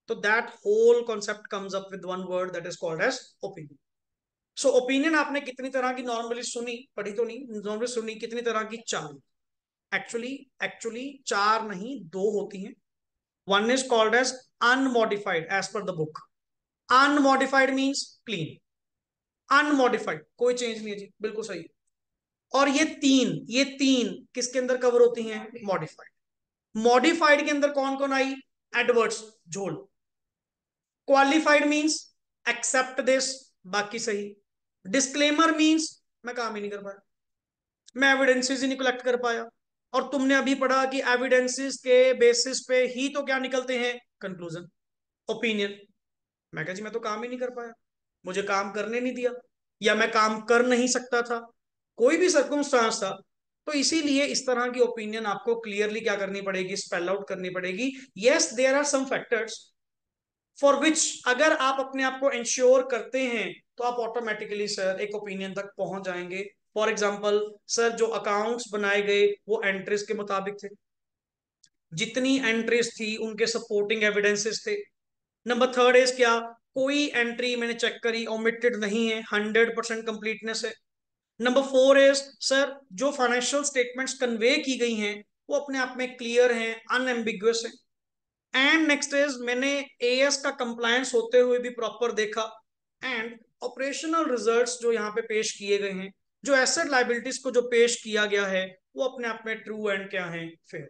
तो that whole concept comes up with one word that is called as opinion. So opinion आपने कितनी तरह की नॉर्मली सुनी, पढ़ी तो नहीं, नॉर्मली सुनी कितनी तरह की? 4। एक्चुअली एक्चुअली 4 नहीं, 2 होती हैं। One is called as unmodified as per the book. Unmodified means clean, unmodified कोई चेंज नहीं है जी, बिल्कुल सही है। और ये तीन किसके अंदर कवर होती हैं? मॉडिफाइड। मॉडिफाइड के अंदर कौन कौन आई? एडवर्ड्स, झोल। क्वालिफाइड मींस एक्सेप्ट दिस, बाकी सही। डिस्क्लेमर मींस मैं काम ही नहीं कर पाया, मैं एविडेंसेस ही नहीं कलेक्ट कर पाया। और तुमने अभी पढ़ा कि एविडेंसेस के बेसिस पे ही तो क्या निकलते हैं? Conclusion, opinion. मैं कहा जी मैं तो काम ही नहीं कर पाया, मुझे काम करने नहीं दिया, या मैं काम कर नहीं सकता था, कोई भी सर्कमस्टांस था। तो इसीलिए इस तरह की ओपिनियन आपको क्लियरली क्या करनी पड़ेगी? स्पेल आउट करनी पड़ेगी। Yes there are some factors for which अगर आप अपने आप को इंश्योर करते हैं तो आप ऑटोमेटिकली सर एक ओपिनियन तक पहुंच जाएंगे। फॉर एग्जाम्पल सर जो अकाउंट्स बनाए गए वो एंट्रीज के मुताबिक थे, जितनी एंट्रीज थी उनके सपोर्टिंग एविडेंसेस थे। नंबर थर्ड इज क्या? कोई एंट्री मैंने चेक करी ओमिटेड नहीं है, 100% कंप्लीटनेस है। नंबर फोर इज सर जो फाइनेंशियल स्टेटमेंट्स कन्वे की गई हैं वो अपने आप में क्लियर हैं, अनएम्बिगुअस हैं। एंड नेक्स्ट इज मैंने एएस का कंप्लायंस होते हुए भी प्रॉपर देखा। एंड ऑपरेशनल रिजल्ट्स जो यहाँ पे पेश किए गए हैं, जो एसेट लाइबिलिटीज को जो पेश किया गया है, वो अपने आप में ट्रू एंड क्या है? फेयर।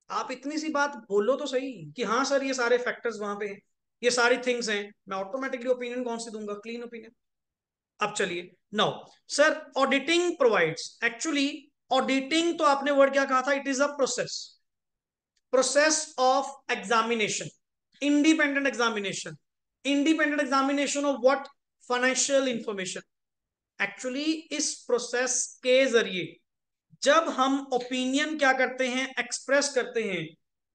आप इतनी सी बात बोलो तो सही कि हाँ सर ये सारे फैक्टर्स वहां पे हैं, ये सारी थिंग्स हैं, मैं ऑटोमेटिकली ओपिनियन कौन सी दूंगा? Clean opinion. अब चलिए now sir auditing provides, actually auditing तो आपने वर्ड क्या कहा था? It is a process, process of examination, independent examination. Independent examination of what? Financial information. Actually इस प्रोसेस के जरिए जब हम ओपिनियन क्या करते हैं? एक्सप्रेस करते हैं।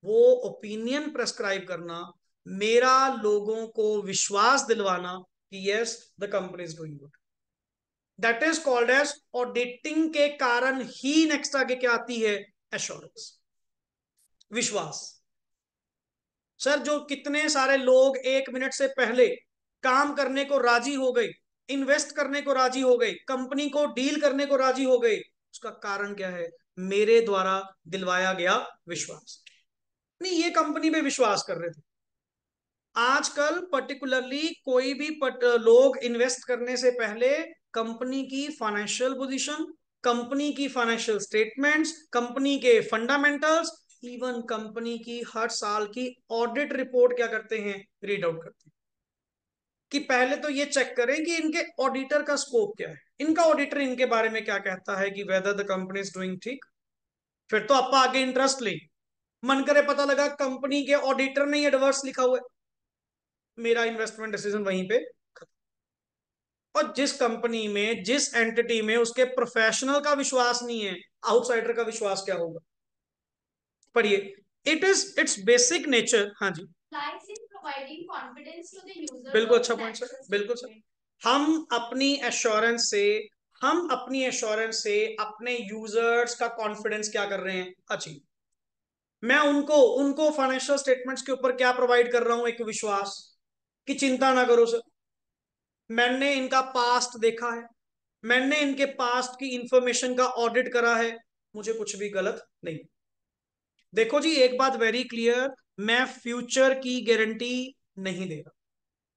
वो ओपिनियन प्रेस्क्राइब करना, मेरा लोगों को विश्वास दिलवाना कि yes the company is doing good, that is called as auditing. के कारण ही नेक्स्ट आगे क्या आती है? एश्योरेंस, विश्वास। सर जो कितने सारे लोग 1 मिनट से पहले काम करने को राजी हो गई, इन्वेस्ट करने को राजी हो गई, कंपनी को डील करने को राजी हो गई। उसका कारण क्या है? मेरे द्वारा दिलवाया गया विश्वास। नहीं, ये कंपनी पे विश्वास कर रहे थे। आजकल पर्टिकुलरली कोई भी लोग इन्वेस्ट करने से पहले कंपनी की फाइनेंशियल पोजीशन, कंपनी की फाइनेंशियल स्टेटमेंट्स, कंपनी के फंडामेंटल्स, इवन कंपनी की हर साल की ऑडिट रिपोर्ट क्या करते हैं? रीड आउट करते हैं। कि पहले तो ये चेक करें कि इनके ऑडिटर का स्कोप क्या है, इनका ऑडिटर इनके बारे में क्या कहता है कि whether the company is doing ठीक। फिर तो आप आगे इंटरेस्ट ले। मन करे पता लगा कंपनी के ऑडिटर ने एडवर्स लिखा हुआ है, मेरा इन्वेस्टमेंट डिसीजन वहीं पे खत्म। और जिस कंपनी में, जिस एंटिटी में उसके प्रोफेशनल का विश्वास नहीं है, आउटसाइडर का विश्वास क्या होगा? पढ़िए। It is it's basic nature. हाँ जी, lies in providing confidence to the users बिल्कुल of अच्छा पॉइंट सर, financial बिल्कुल सर। statement. हम अपनी एश्योरेंस से अपने यूजर्स का कॉन्फिडेंस क्या कर रहे हैं? अचीव। मैं उनको उनको फाइनेंशियल स्टेटमेंट्स के ऊपर क्या प्रोवाइड कर रहा हूं? एक विश्वास कि चिंता ना करो सर, मैंने इनका पास्ट देखा है, मैंने इनके पास्ट की इंफॉर्मेशन का ऑडिट करा है, मुझे कुछ भी गलत नहीं। देखो जी, एक बात वेरी क्लियर, मैं फ्यूचर की गारंटी नहीं दे रहा।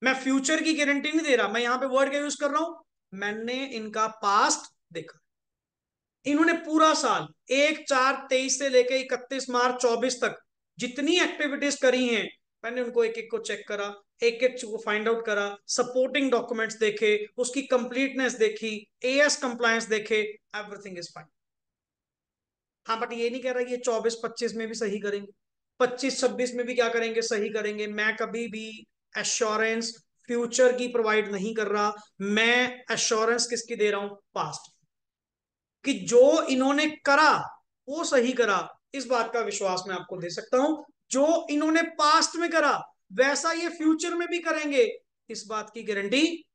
मैं फ्यूचर की गारंटी नहीं दे रहा, मैं यहां पे वर्ड क्या यूज कर रहा हूं? मैंने इनका पास्ट देखा। इन्होंने पूरा साल 1/4/23 से लेकर 31 मार्च 24 तक जितनी एक्टिविटीज करी हैं, मैंने उनको एक एक को चेक करा, एक एक को फाइंड आउट करा, सपोर्टिंग डॉक्यूमेंट्स देखे, उसकी कंप्लीटनेस देखी, एएस कंप्लायंस देखे, एवरीथिंग इज फाइन। हाँ, बट ये नहीं कह रहा ये 24-25 में भी सही करेंगे, 25-26 में भी क्या करेंगे? सही करेंगे। मैं कभी भी एश्योरेंस फ्यूचर की प्रोवाइड नहीं कर रहा, मैं एश्योरेंस किसकी दे रहा हूं? पास्ट। कि जो इन्होंने करा वो सही करा, इस बात का विश्वास मैं आपको दे सकता हूं। जो इन्होंने पास्ट में करा वैसा ये फ्यूचर में भी करेंगे, इस बात की गारंटी।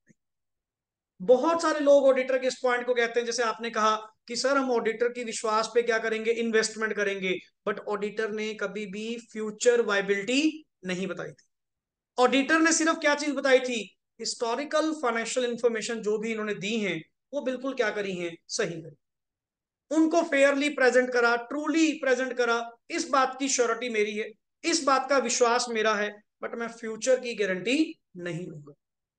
बहुत सारे लोग ऑडिटर के इस पॉइंट को कहते हैं, जैसे आपने कहा कि सर हम ऑडिटर की विश्वास पे क्या करेंगे? इन्वेस्टमेंट करेंगे। बट ऑडिटर ने कभी भी फ्यूचर वायबिलिटी नहीं बताई थी। ऑडिटर ने सिर्फ क्या चीज बताई थी? हिस्टोरिकल फाइनेंशियल इंफॉर्मेशन जो भी इन्होंने दी है वो बिल्कुल क्या करी है? सही करी। उनको फेयरली प्रेजेंट करा, ट्रूली प्रेजेंट करा, इस बात की श्योरिटी मेरी है, इस बात का विश्वास मेरा है। बट मैं फ्यूचर की गारंटी नहीं लूंगा।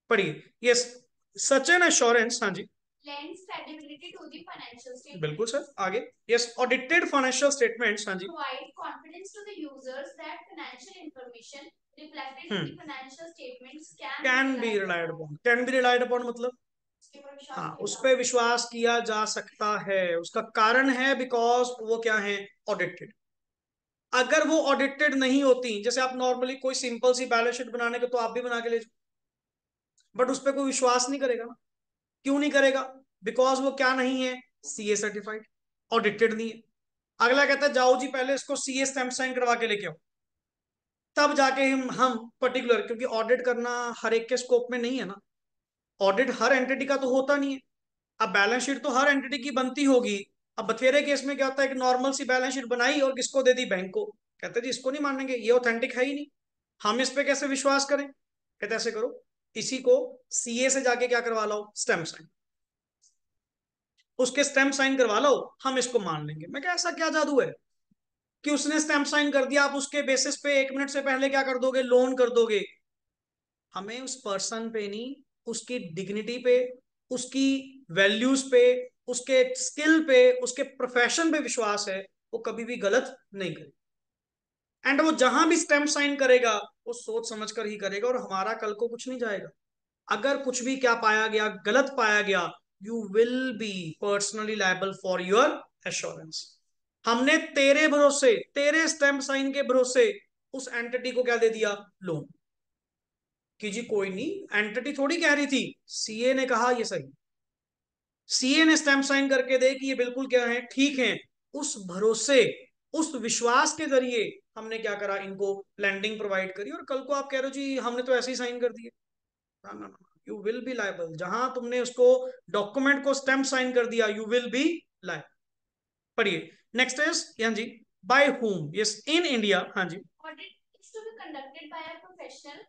पढ़िए। Yes, such an assurance. हाँ जी, Lends credibility to the financial statement. बिल्कुल सर, आगे। Yes, audited financial statements. हाँ जी। Provide confidence to the users that financial information reflected in the financial statements can be can be relied relied upon. Upon, can be relied upon मतलब उसके ऊपर विश्वास हाँ, किया उस जा पर सकता विश्वास किया जा सकता है। उसका कारण है बिकॉज वो क्या है? ऑडिटेड। अगर वो ऑडिटेड नहीं होती, जैसे आप नॉर्मली कोई सिंपल सी बैलेंस शीट बनाने के तो आप भी बना के ले जाओ, बट उस पर कोई विश्वास नहीं करेगा ना। क्यों नहीं करेगा? बिकॉज वो क्या नहीं है? सीए सर्टिफाइड, ऑडिटेड नहीं है। अगला कहता है जाओ जी पहले इसको सीए स्टैंप साइन करवा के लेके आओ, तब जाके हम पर्टिकुलर, क्योंकि ऑडिट करना हर एक के स्कोप में नहीं है ना। ऑडिट हर एंटिटी का तो होता नहीं है। अब बैलेंस शीट तो हर एंटिटी की बनती होगी। अब बथेरे केस में क्या होता है कि नॉर्मल सी बैलेंस शीट बनाई और किसको दे दी? बैंक को। कहते जी इसको नहीं मानेंगे, ये ऑथेंटिक है ही नहीं, हम इस पे कैसे विश्वास करें? कहते ऐसे करो, इसी को सीए से जाके क्या करवा लो? Stamp sign. उसके स्टैंप साइन करवा लो, हम इसको मान लेंगे। मैं क्या, ऐसा क्या जादू है कि उसने स्टैंप साइन कर दिया, आप उसके बेसिस पे 1 मिनट से पहले क्या कर दोगे? लोन कर दोगे। हमें उस पर्सन पे नहीं, उसकी डिग्निटी पे, उसकी वैल्यूज पे, उसके स्किल पे, उसके प्रोफेशन पे विश्वास है। वो कभी भी गलत नहीं करे। एंड वो जहां भी स्टैंप साइन करेगा वो सोच समझ कर ही करेगा, और हमारा कल को कुछ नहीं जाएगा। अगर कुछ भी क्या पाया गया? गलत पाया गया, you will be personally liable for your assurance. हमने तेरे भरोसे, तेरे स्टैंप साइन के भरोसे उस एंटिटी को क्या दे दिया? लोन। कि जी कोई नहीं, एंटिटी थोड़ी कह रही थी, सीए ने कहा ये सही, सीए ने स्टैंप साइन करके दे कि ये बिल्कुल क्या है? ठीक है। उस भरोसे, उस विश्वास के जरिए हमने क्या करा? इनको लैंडिंग प्रोवाइड करी। और कल को आप कह रहे हो जी हमने तो ऐसे ही साइन कर दिए, ना ना ना, यू विल बी लायबल। जहां तुमने उसको डॉक्यूमेंट को स्टैंप साइन कर दिया, यू विल बी लायबल। पढ़िए। नेक्स्ट इज, हाँ जी, by whom. Yes, in India. हाँ जी, Audit is to be conducted by a professional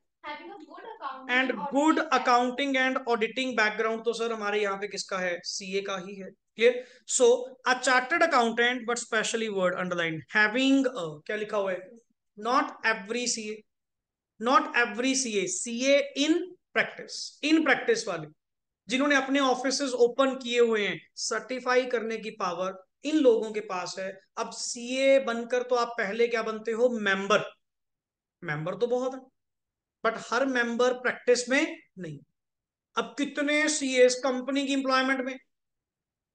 and good accounting and auditing background तो सर हमारे यहाँ पे किसका है, सीए का ही है। क्लियर। So a chartered accountant, but specially word underline, having क्या लिखा हुआ है, not every CA, not every CA, CA in practice, in practice वाले जिन्होंने अपने ऑफिसेज ओपन किए हुए हैं, सर्टिफाई करने की पावर इन लोगों के पास है। अब सीए बनकर तो आप पहले क्या बनते हो, मेंबर, मेंबर तो बहुत है बट हर मेंबर प्रैक्टिस में नहीं। अब कितने सीएस कंपनी की इंप्लॉयमेंट में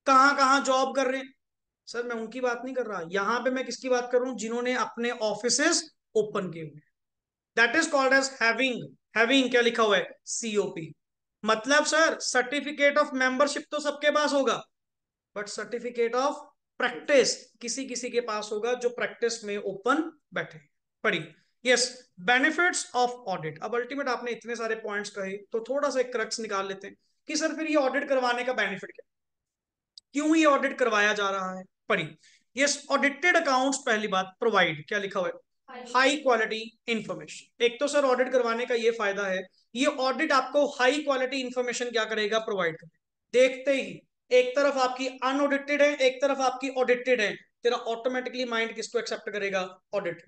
कहां कहां जॉब कर रहे हैं, सर मैं उनकी बात नहीं कर रहा, यहां पे मैं किसकी बात कर रहा हूं, जिन्होंने अपने ऑफिसेस ओपन किए हुए, that is called as having. Having क्या लिखा हुआ है, सीओपी। मतलब सर सर्टिफिकेट ऑफ मेंबरशिप तो सबके पास होगा, बट सर्टिफिकेट ऑफ प्रैक्टिस किसी किसी के पास होगा जो प्रैक्टिस में ओपन बैठे। पढ़िए, यस, बेनिफिट्स ऑफ ऑडिट। अब अल्टीमेट आपने इतने सारे पॉइंट्स कहे तो थोड़ा सा एक क्रक्स निकाल लेते हैं कि सर फिर ये ऑडिट करवाने का बेनिफिट क्या, क्यों ये ऑडिट करवाया जा रहा है। पढ़िए, यस, ऑडिटेड अकाउंट्स पहली बात प्रोवाइड, क्या लिखा हुआ है, हाई क्वालिटी इंफॉर्मेशन। एक तो सर ऑडिट करवाने का ये फायदा है, ये ऑडिट आपको हाई क्वालिटी इंफॉर्मेशन क्या करेगा, प्रोवाइड करेगा। देखते ही एक तरफ आपकी अनऑडिटेड है, एक तरफ आपकी ऑडिटेड है, तेरा ऑटोमेटिकली माइंड किसको एक्सेप्ट करेगा, ऑडिट।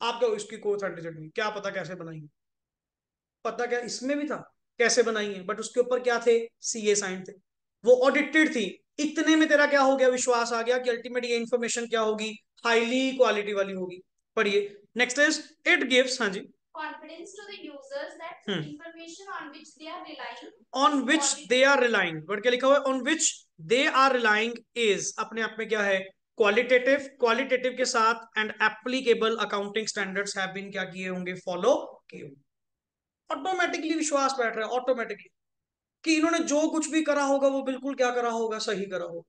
आप क्या इसकी कोई ऑथेंटिसिटी नहीं, क्या पता कैसे बनाई, पता क्या इसमें भी था कैसे बनाई है, बट उसके ऊपर क्या थे, सीए साइन थे, वो ऑडिटेड थी। इतने में तेरा क्या हो गया, विश्वास आ गया कि अल्टीमेट ये इंफॉर्मेशन क्या होगी, हाईली क्वालिटी वाली होगी। पढ़िए, नेक्स्ट इज इट गिव्स, हाँ जी, confidence to the users that information on which they are relying, on which they are relying, but क्या लिखा हुआ है, on which they are relying is अपने आप में क्या है, क्वालिटेटिव, क्वालिटेटिव के साथ and applicable accounting standards have been क्या किए होंगे, फॉलो किए होंगे। ऑटोमेटिकली विश्वास बैठ रहा है, ऑटोमेटिकली कि इन्होंने जो कुछ भी करा होगा वो बिल्कुल क्या करा होगा, सही करा होगा।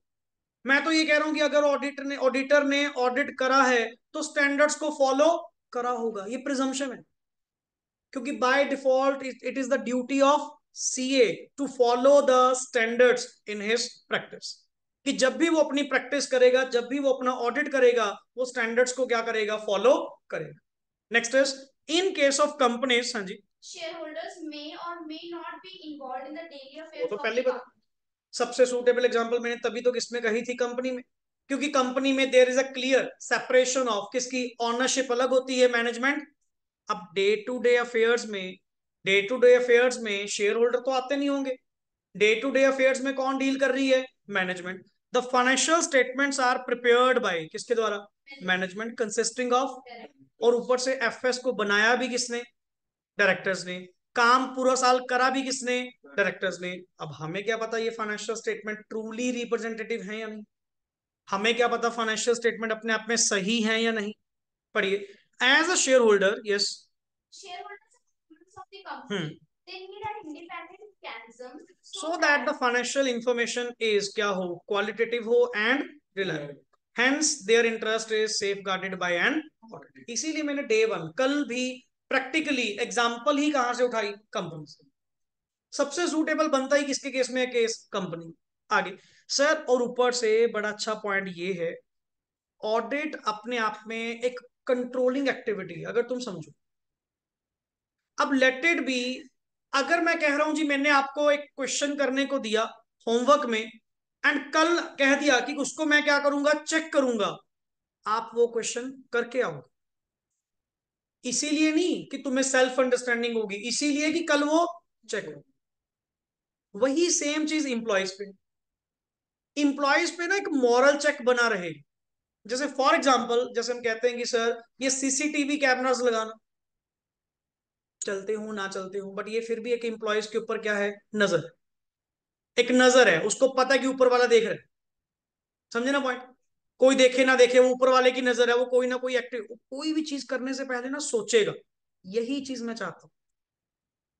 मैं तो ये कह रहा हूं कि अगर ऑडिटर ने ऑडिट करा है तो स्टैंडर्ड्स को फॉलो करा होगा, ये प्रिजम्पशन है। क्योंकि by default it is the duty of CA to follow the standards in his practice, कि जब भी वो अपनी प्रैक्टिस करेगा, जब भी वो अपना ऑडिट करेगा, वो स्टैंडर्ड्स को क्या करेगा, फॉलो करेगा। Next is in case of companies, हाँ जी, shareholders may or may not be involved in the daily वो affairs तो of पहले the बता, सबसे सूटेबल एग्जांपल मैंने तभी तो किसमें कही थी, कंपनी में। क्योंकि कंपनी में there is a clear separation of किसकी, ऑनरशिप अलग होती है, मैनेजमेंट। अब डे टू डे अफेयर्स में शेयर होल्डर तो आते नहीं होंगे, डे टू डे अफेयर्स में कौन डील कर रही है, management. The financial statements are prepared by किसके द्वारा, मैनेजमेंट, कंसिस्टिंग ऑफ, और ऊपर से एफएस को बनाया भी किसने, डायरेक्टर्स ने। काम पूरा साल करा भी किसने, डायरेक्टर्स ने। अब हमें क्या पता ये फाइनेंशियल स्टेटमेंट ट्रूली रिप्रेजेंटेटिव है या नहीं, हमें क्या पता फाइनेंशियल स्टेटमेंट अपने आप में सही है या नहीं। पढ़िए, as a share holder, yes, shareholders and members of the company, they need an independent mechanism so that the financial information is क्या हो, क्वालिटेटिव हो and reliable, hence their interest is safeguarded by an audit। इसीलिए मैंने day one कल भी practically example ही कहां से उठाई, कंपनी से। सबसे सूटेबल बनता ही किसके केस में, केस कंपनी। आगे सर, और ऊपर से बड़ा अच्छा पॉइंट ये है, ऑडिट अपने आप में एक कंट्रोलिंग एक्टिविटी है, अगर तुम समझो। अब लेट इट बी, अगर मैं कह रहा हूं जी मैंने आपको एक क्वेश्चन करने को दिया होमवर्क में, एंड कल कह दिया कि उसको मैं क्या करूंगा, चेक करूंगा, आप वो क्वेश्चन करके आओ। इसीलिए नहीं कि तुम्हें सेल्फ अंडरस्टैंडिंग होगी, इसीलिए कि कल वो चेक हो। वही सेम चीज इंप्लॉयज पे, इंप्लॉयज पे ना एक मॉरल चेक बना रहे। जैसे फॉर एग्जाम्पल, जैसे हम कहते हैं कि सर ये सीसीटीवी कैमरास लगाना, चलते हो ना चलते हो, बट ये फिर भी एक एम्प्लॉयज के ऊपर क्या है, नजर, एक नजर है, उसको पता है कि ऊपर वाला देख रहा है। समझे ना पॉइंट, कोई देखे ना देखे वो ऊपर वाले की नजर है, वो कोई ना कोई एक्टिव, कोई भी चीज करने से पहले ना सोचेगा। यही चीज मैं चाहता हूं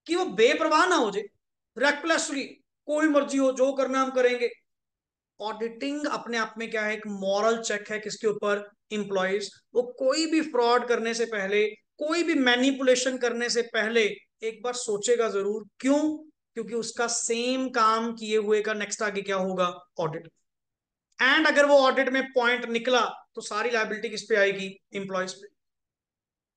कि वो बेपरवाह ना हो जाए, रेकलेसली कोई मर्जी हो, जो करना हम करेंगे। ऑडिटिंग अपने आप में क्या है, एक मॉरल चेक है किसके ऊपर, इंप्लॉइज। वो कोई भी फ्रॉड करने से पहले, कोई भी मैनिपुलेशन करने से पहले एक बार सोचेगा जरूर। क्यों, क्योंकि उसका सेम काम किए हुए का नेक्स्ट आगे क्या होगा, ऑडिट। एंड अगर वो ऑडिट में पॉइंट निकला तो सारी लायबिलिटी किस पे आएगी, इंप्लॉइज पे।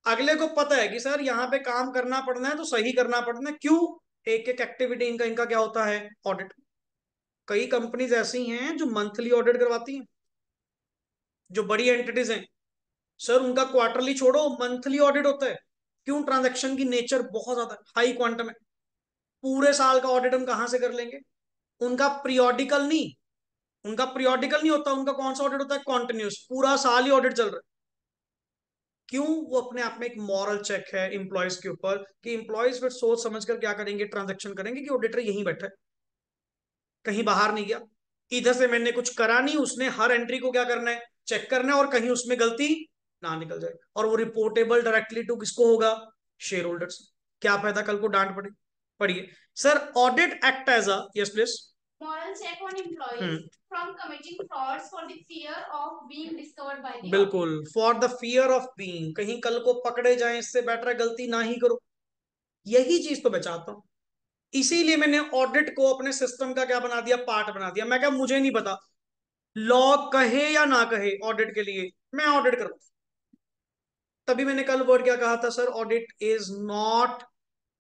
अगले को पता है कि सर यहाँ पे काम करना पड़ना है तो सही करना पड़ना है। क्यों? एक एक एक्टिविटी इनका इनका क्या होता है? ऑडिट। कई कंपनीज ऐसी हैं जो मंथली ऑडिट करवाती हैं, जो बड़ी एंटिटीज हैं सर उनका क्वार्टरली छोड़ो, मंथली ऑडिट होता है। क्यों? ट्रांजैक्शन की नेचर बहुत ज्यादा हाई क्वांटम है। पूरे साल का ऑडिट हम कहां से कर लेंगे? उनका पीरियोडिकल नहीं, उनका पीरियोडिकल नहीं होता, उनका कौन सा ऑडिट होता है? कॉन्टिन्यूस, पूरा साल ही ऑडिट चल रहा है। क्यों? वो अपने आप में एक मॉरल चेक है इंप्लॉयज के ऊपर कि इंप्लॉयज फिर सोच समझ कर क्या करेंगे, ट्रांजेक्शन करेंगे कि ऑडिटर यहीं बैठा है, कहीं बाहर नहीं गया, इधर से मैंने कुछ करा नहीं, उसने हर एंट्री को क्या करना है? चेक करना है, और कहीं उसमें गलती ना निकल जाए। और वो रिपोर्टेबल डायरेक्टली टू किसको होगा? Share holders. क्या फायदा कल को डांट पड़े? पढ़िए सर, audit act as a, yes please, moral check on employees from committing frauds for the fear of being discovered by the बिल्कुल, for the fear of being, कहीं कल को पकड़े जाएं, इससे बेटर है गलती ना ही करो। यही चीज तो मैं चाहता हूं। इसीलिए मैंने ऑडिट को अपने सिस्टम का क्या बना दिया? पार्ट बना दिया। मैं क्या, मुझे नहीं पता लॉ कहे या ना कहे ऑडिट के लिए, मैं ऑडिट करूँ। तभी मैंने कल वर्ड क्या कहा था sir? Audit is not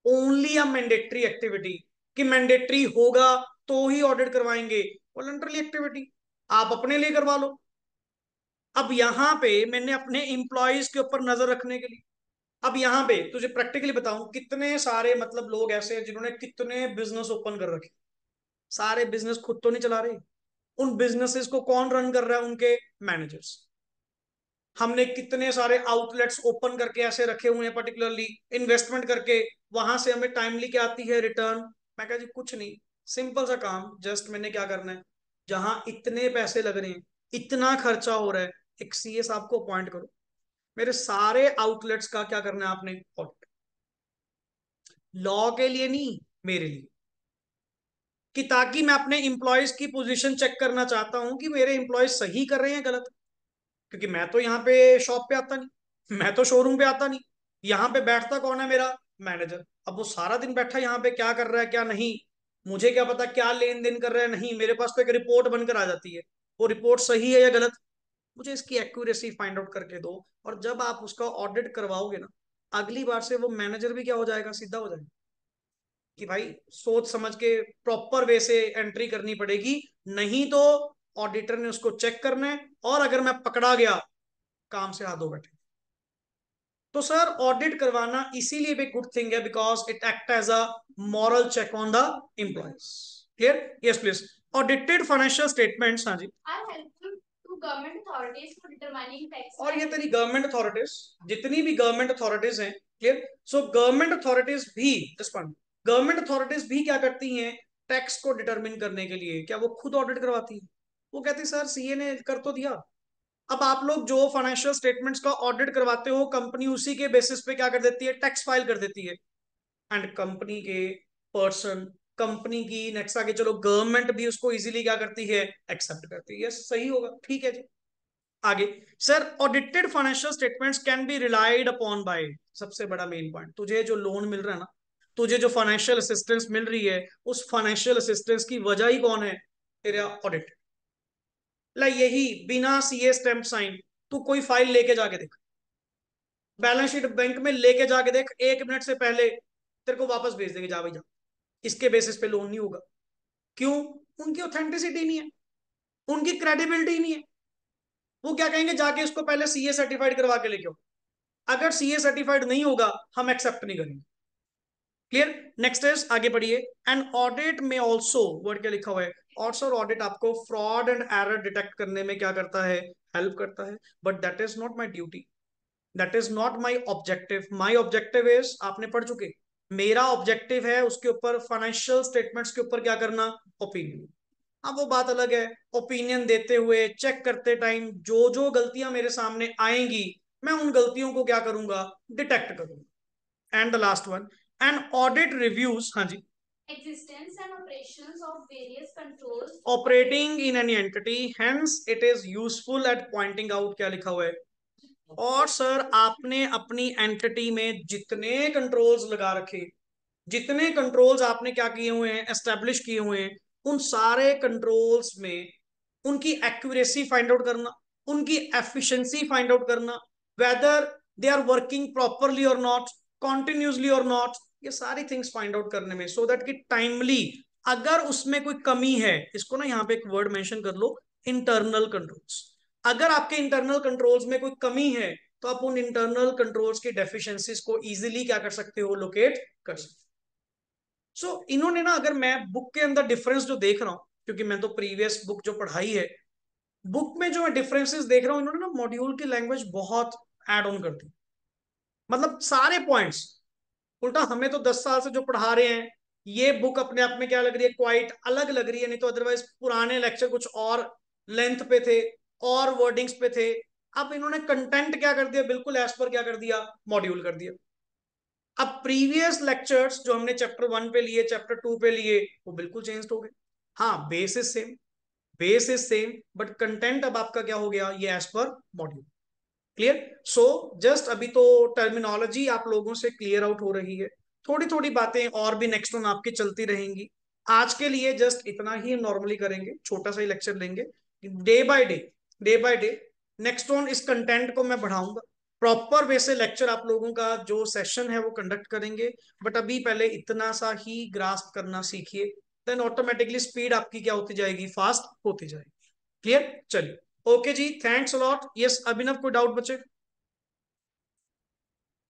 only a mandatory activity, कि मैंडेटरी होगा तो ही ऑडिट करवाएंगे। वॉलंटरी एक्टिविटी आप अपने लिए करवा लो। अब यहां पे मैंने अपने इंप्लॉयज के ऊपर नजर रखने के लिए, अब यहाँ पे तुझे प्रैक्टिकली बताऊं, कितने सारे मतलब लोग ऐसे हैं जिन्होंने कितने बिजनेस ओपन कर रखे। सारे बिजनेस खुद तो नहीं चला रहे, उन बिजनेसेस को कौन रन कर रहा है? उनके मैनेजर्स। हमने कितने सारे आउटलेट्स ओपन करके ऐसे रखे हुए हैं, पर्टिकुलरली इन्वेस्टमेंट करके, वहां से हमें टाइमली क्या आती है? रिटर्न। मैं कहा जी कुछ नहीं, सिंपल सा काम, जस्ट मैंने क्या करना है, जहां इतने पैसे लग रहे हैं, इतना खर्चा हो रहा है, एक सीए साहब को अपॉइंट करो, मेरे सारे आउटलेट्स का क्या करना है आपने? ऑडिट। लॉ के लिए नहीं, मेरे लिए, कि ताकि मैं अपने इंप्लॉयज की पोजीशन चेक करना चाहता हूं कि मेरे इंप्लॉयज सही कर रहे हैं गलत। क्योंकि मैं तो यहाँ पे शॉप पे आता नहीं, मैं तो शोरूम पे आता नहीं, यहाँ पे बैठता कौन है? मेरा मैनेजर। अब वो सारा दिन बैठा यहाँ पे क्या कर रहा है क्या नहीं, मुझे क्या पता क्या लेन देन कर रहा है नहीं। मेरे पास तो एक रिपोर्ट बनकर आ जाती है, वो रिपोर्ट सही है या गलत, मुझे इसकी एक्यूरेसी फाइंड आउट करके दो। और जब आप उसका ऑडिट करवाओगे ना, अगली बार से वो मैनेजर भी क्या हो जाएगा? सीधा हो जाएगा कि भाई सोच समझ के प्रॉपर वे से एंट्री करनी पड़ेगी, नहीं तो ऑडिटर ने उसको चेक करना है, और अगर मैं पकड़ा गया, काम से हाथ धो बैठे। तो सर ऑडिट करवाना इसीलिए भी गुड थिंग है, because it act as a moral check on the employees. Clear? Yes please. Audited financial statements, हाँ जी। are helpful to government authorities for determining tax और ये तेरी गवर्नमेंट अथॉरिटीज, जितनी भी गवर्नमेंट अथॉरिटीज हैं, क्लियर, सो गवर्नमेंट अथॉरिटीज भी, respond, government authorities भी क्या करती हैं? टैक्स को डिटरमिन करने के लिए क्या वो खुद ऑडिट करवाती है? वो कहती है सर सीए ने कर तो दिया। अब आप लोग जो फाइनेंशियल स्टेटमेंट्स का ऑडिट करवाते हो, कंपनी उसी के बेसिस पे क्या कर देती है? टैक्स फाइल कर देती है। एंड कंपनी के पर्सन, कंपनी की नेक्स्ट आगे चलो गवर्नमेंट भी उसको इजीली क्या करती है? एक्सेप्ट करती है। यस सही होगा, ठीक है जी। आगे sir, audited financial statements can be relied upon bye, सबसे बड़ा मेन पॉइंट, तुझे जो लोन मिल रहा है ना, तुझे जो फाइनेंशियल असिस्टेंस मिल रही है, उस फाइनेंशियल असिस्टेंस की वजह ही कौन है? तेरा ऑडिट। ला यही बिना सीए स्टैंप साइन, तू कोई फाइल लेके जाके देख, बैलेंस शीट बैंक में लेके जाके देख, 1 मिनट से पहले तेरे को वापस भेज देंगे, जा भाई जा, इसके बेसिस पे लोन नहीं होगा। क्यों? उनकी ऑथेंटिसिटी नहीं है, उनकी क्रेडिबिलिटी नहीं है। वो क्या कहेंगे? जाके उसको पहले सीए सर्टिफाइड करवा के लेके आओ। अगर सीए सर्टिफाइड नहीं होगा, हम एक्सेप्ट नहीं करेंगे। क्लियर? नेक्स्ट इज, आगे बढ़िए। एंड ऑडिट में ऑल्सो, वर्ड क्या लिखा हुआ है? ऑल्सो ऑडिट आपको फ्रॉड एंड एरर डिटेक्ट करने में क्या करता है? हेल्प करता है। But that is not my duty, that is not my objective. My objective is, आपने पढ़ चुके, मेरा ऑब्जेक्टिव है उसके ऊपर, फाइनेंशियल स्टेटमेंट्स के ऊपर क्या करना? ओपिनियन। अब वो बात अलग है, ओपिनियन देते हुए, चेक करते टाइम जो जो गलतियां मेरे सामने आएंगी, मैं उन गलतियों को क्या करूंगा? डिटेक्ट करूंगा। And the last one, and audit reviews, हाँ जी, existence and operations of various controls operating in any entity, hence it is useful at pointing out, क्या लिखा हुआ है? और सर आपने अपनी एंटिटी में जितने कंट्रोल्स लगा रखे, जितने कंट्रोल्स आपने क्या किए हुए हैं? एस्टेब्लिश किए हुए हैं, उन सारे कंट्रोल्स में उनकी एक्यूरेसी फाइंड आउट करना, उनकी एफिशिएंसी फाइंड आउट करना, whether they are working properly or not, continuously or not, ये सारी थिंग्स फाइंड आउट करने में, सो दैट कि टाइमली अगर उसमें कोई कमी है, इसको ना यहाँ पे एक वर्ड मेंशन कर लो, इंटरनल कंट्रोल्स। अगर आपके इंटरनल कंट्रोल्स में कोई कमी है तो आप उन इंटरनल कंट्रोल्स की डेफिशिएंसीज को इजीली क्या कर सकते हो, लोकेट कर सकते हो। सो इन्होंने ना, अगर मैं बुक के अंदर डिफरेंस जो देख रहा हूं, क्योंकि मैं तो प्रीवियस बुक जो पढ़ाई है, बुक में जो मैं डिफरेंसेस देख रहा हूं, इन्होंने ना मॉड्यूल की लैंग्वेज बहुत ऐड ऑन कर दी। मतलब सारे पॉइंट्स, उल्टा हमें तो 10 साल से जो पढ़ा रहे हैं, ये बुक अपने आप में क्या लग रही है, क्वाइट अलग लग रही है। नहीं तो अदरवाइज पुराने लेक्चर कुछ और लेंथ पे थे, और वर्डिंग्स पे थे। अब इन्होंने कंटेंट क्या कर दिया, बिल्कुल एज पर क्या कर दिया, मॉड्यूल कर दिया। अब प्रीवियस लेक्चर्स जो हमने चैप्टर 1 पे लिए, चैप्टर 2 पे लिए, वो बिल्कुल चेंज हो गए। हाँ, base is same, base is same, but content अब आपका क्या हो गया, ये as per module. Clear? So just अभी तो टर्मिनोलॉजी आप लोगों से क्लियर आउट हो रही है, थोड़ी थोड़ी बातें और भी नेक्स्ट ऑन आपकी चलती रहेंगी। आज के लिए जस्ट इतना ही हम नॉर्मली करेंगे, छोटा सा ही लेक्चर लेंगे, day by day, day by day. Next on इस कंटेंट को मैं बढ़ाऊंगा, प्रॉपर वे से लेक्चर आप लोगों का जो सेशन है वो कंडक्ट करेंगे। बट अभी पहले इतना सा ही ग्रास्प करना सीखिए, देन ऑटोमेटिकली स्पीड आपकी क्या होती जाएगी, फास्ट होती जाएगी। क्लियर? चलिए, ओके जी, थैंक्स अलॉट। यस अभिनव, कोई डाउट बचे?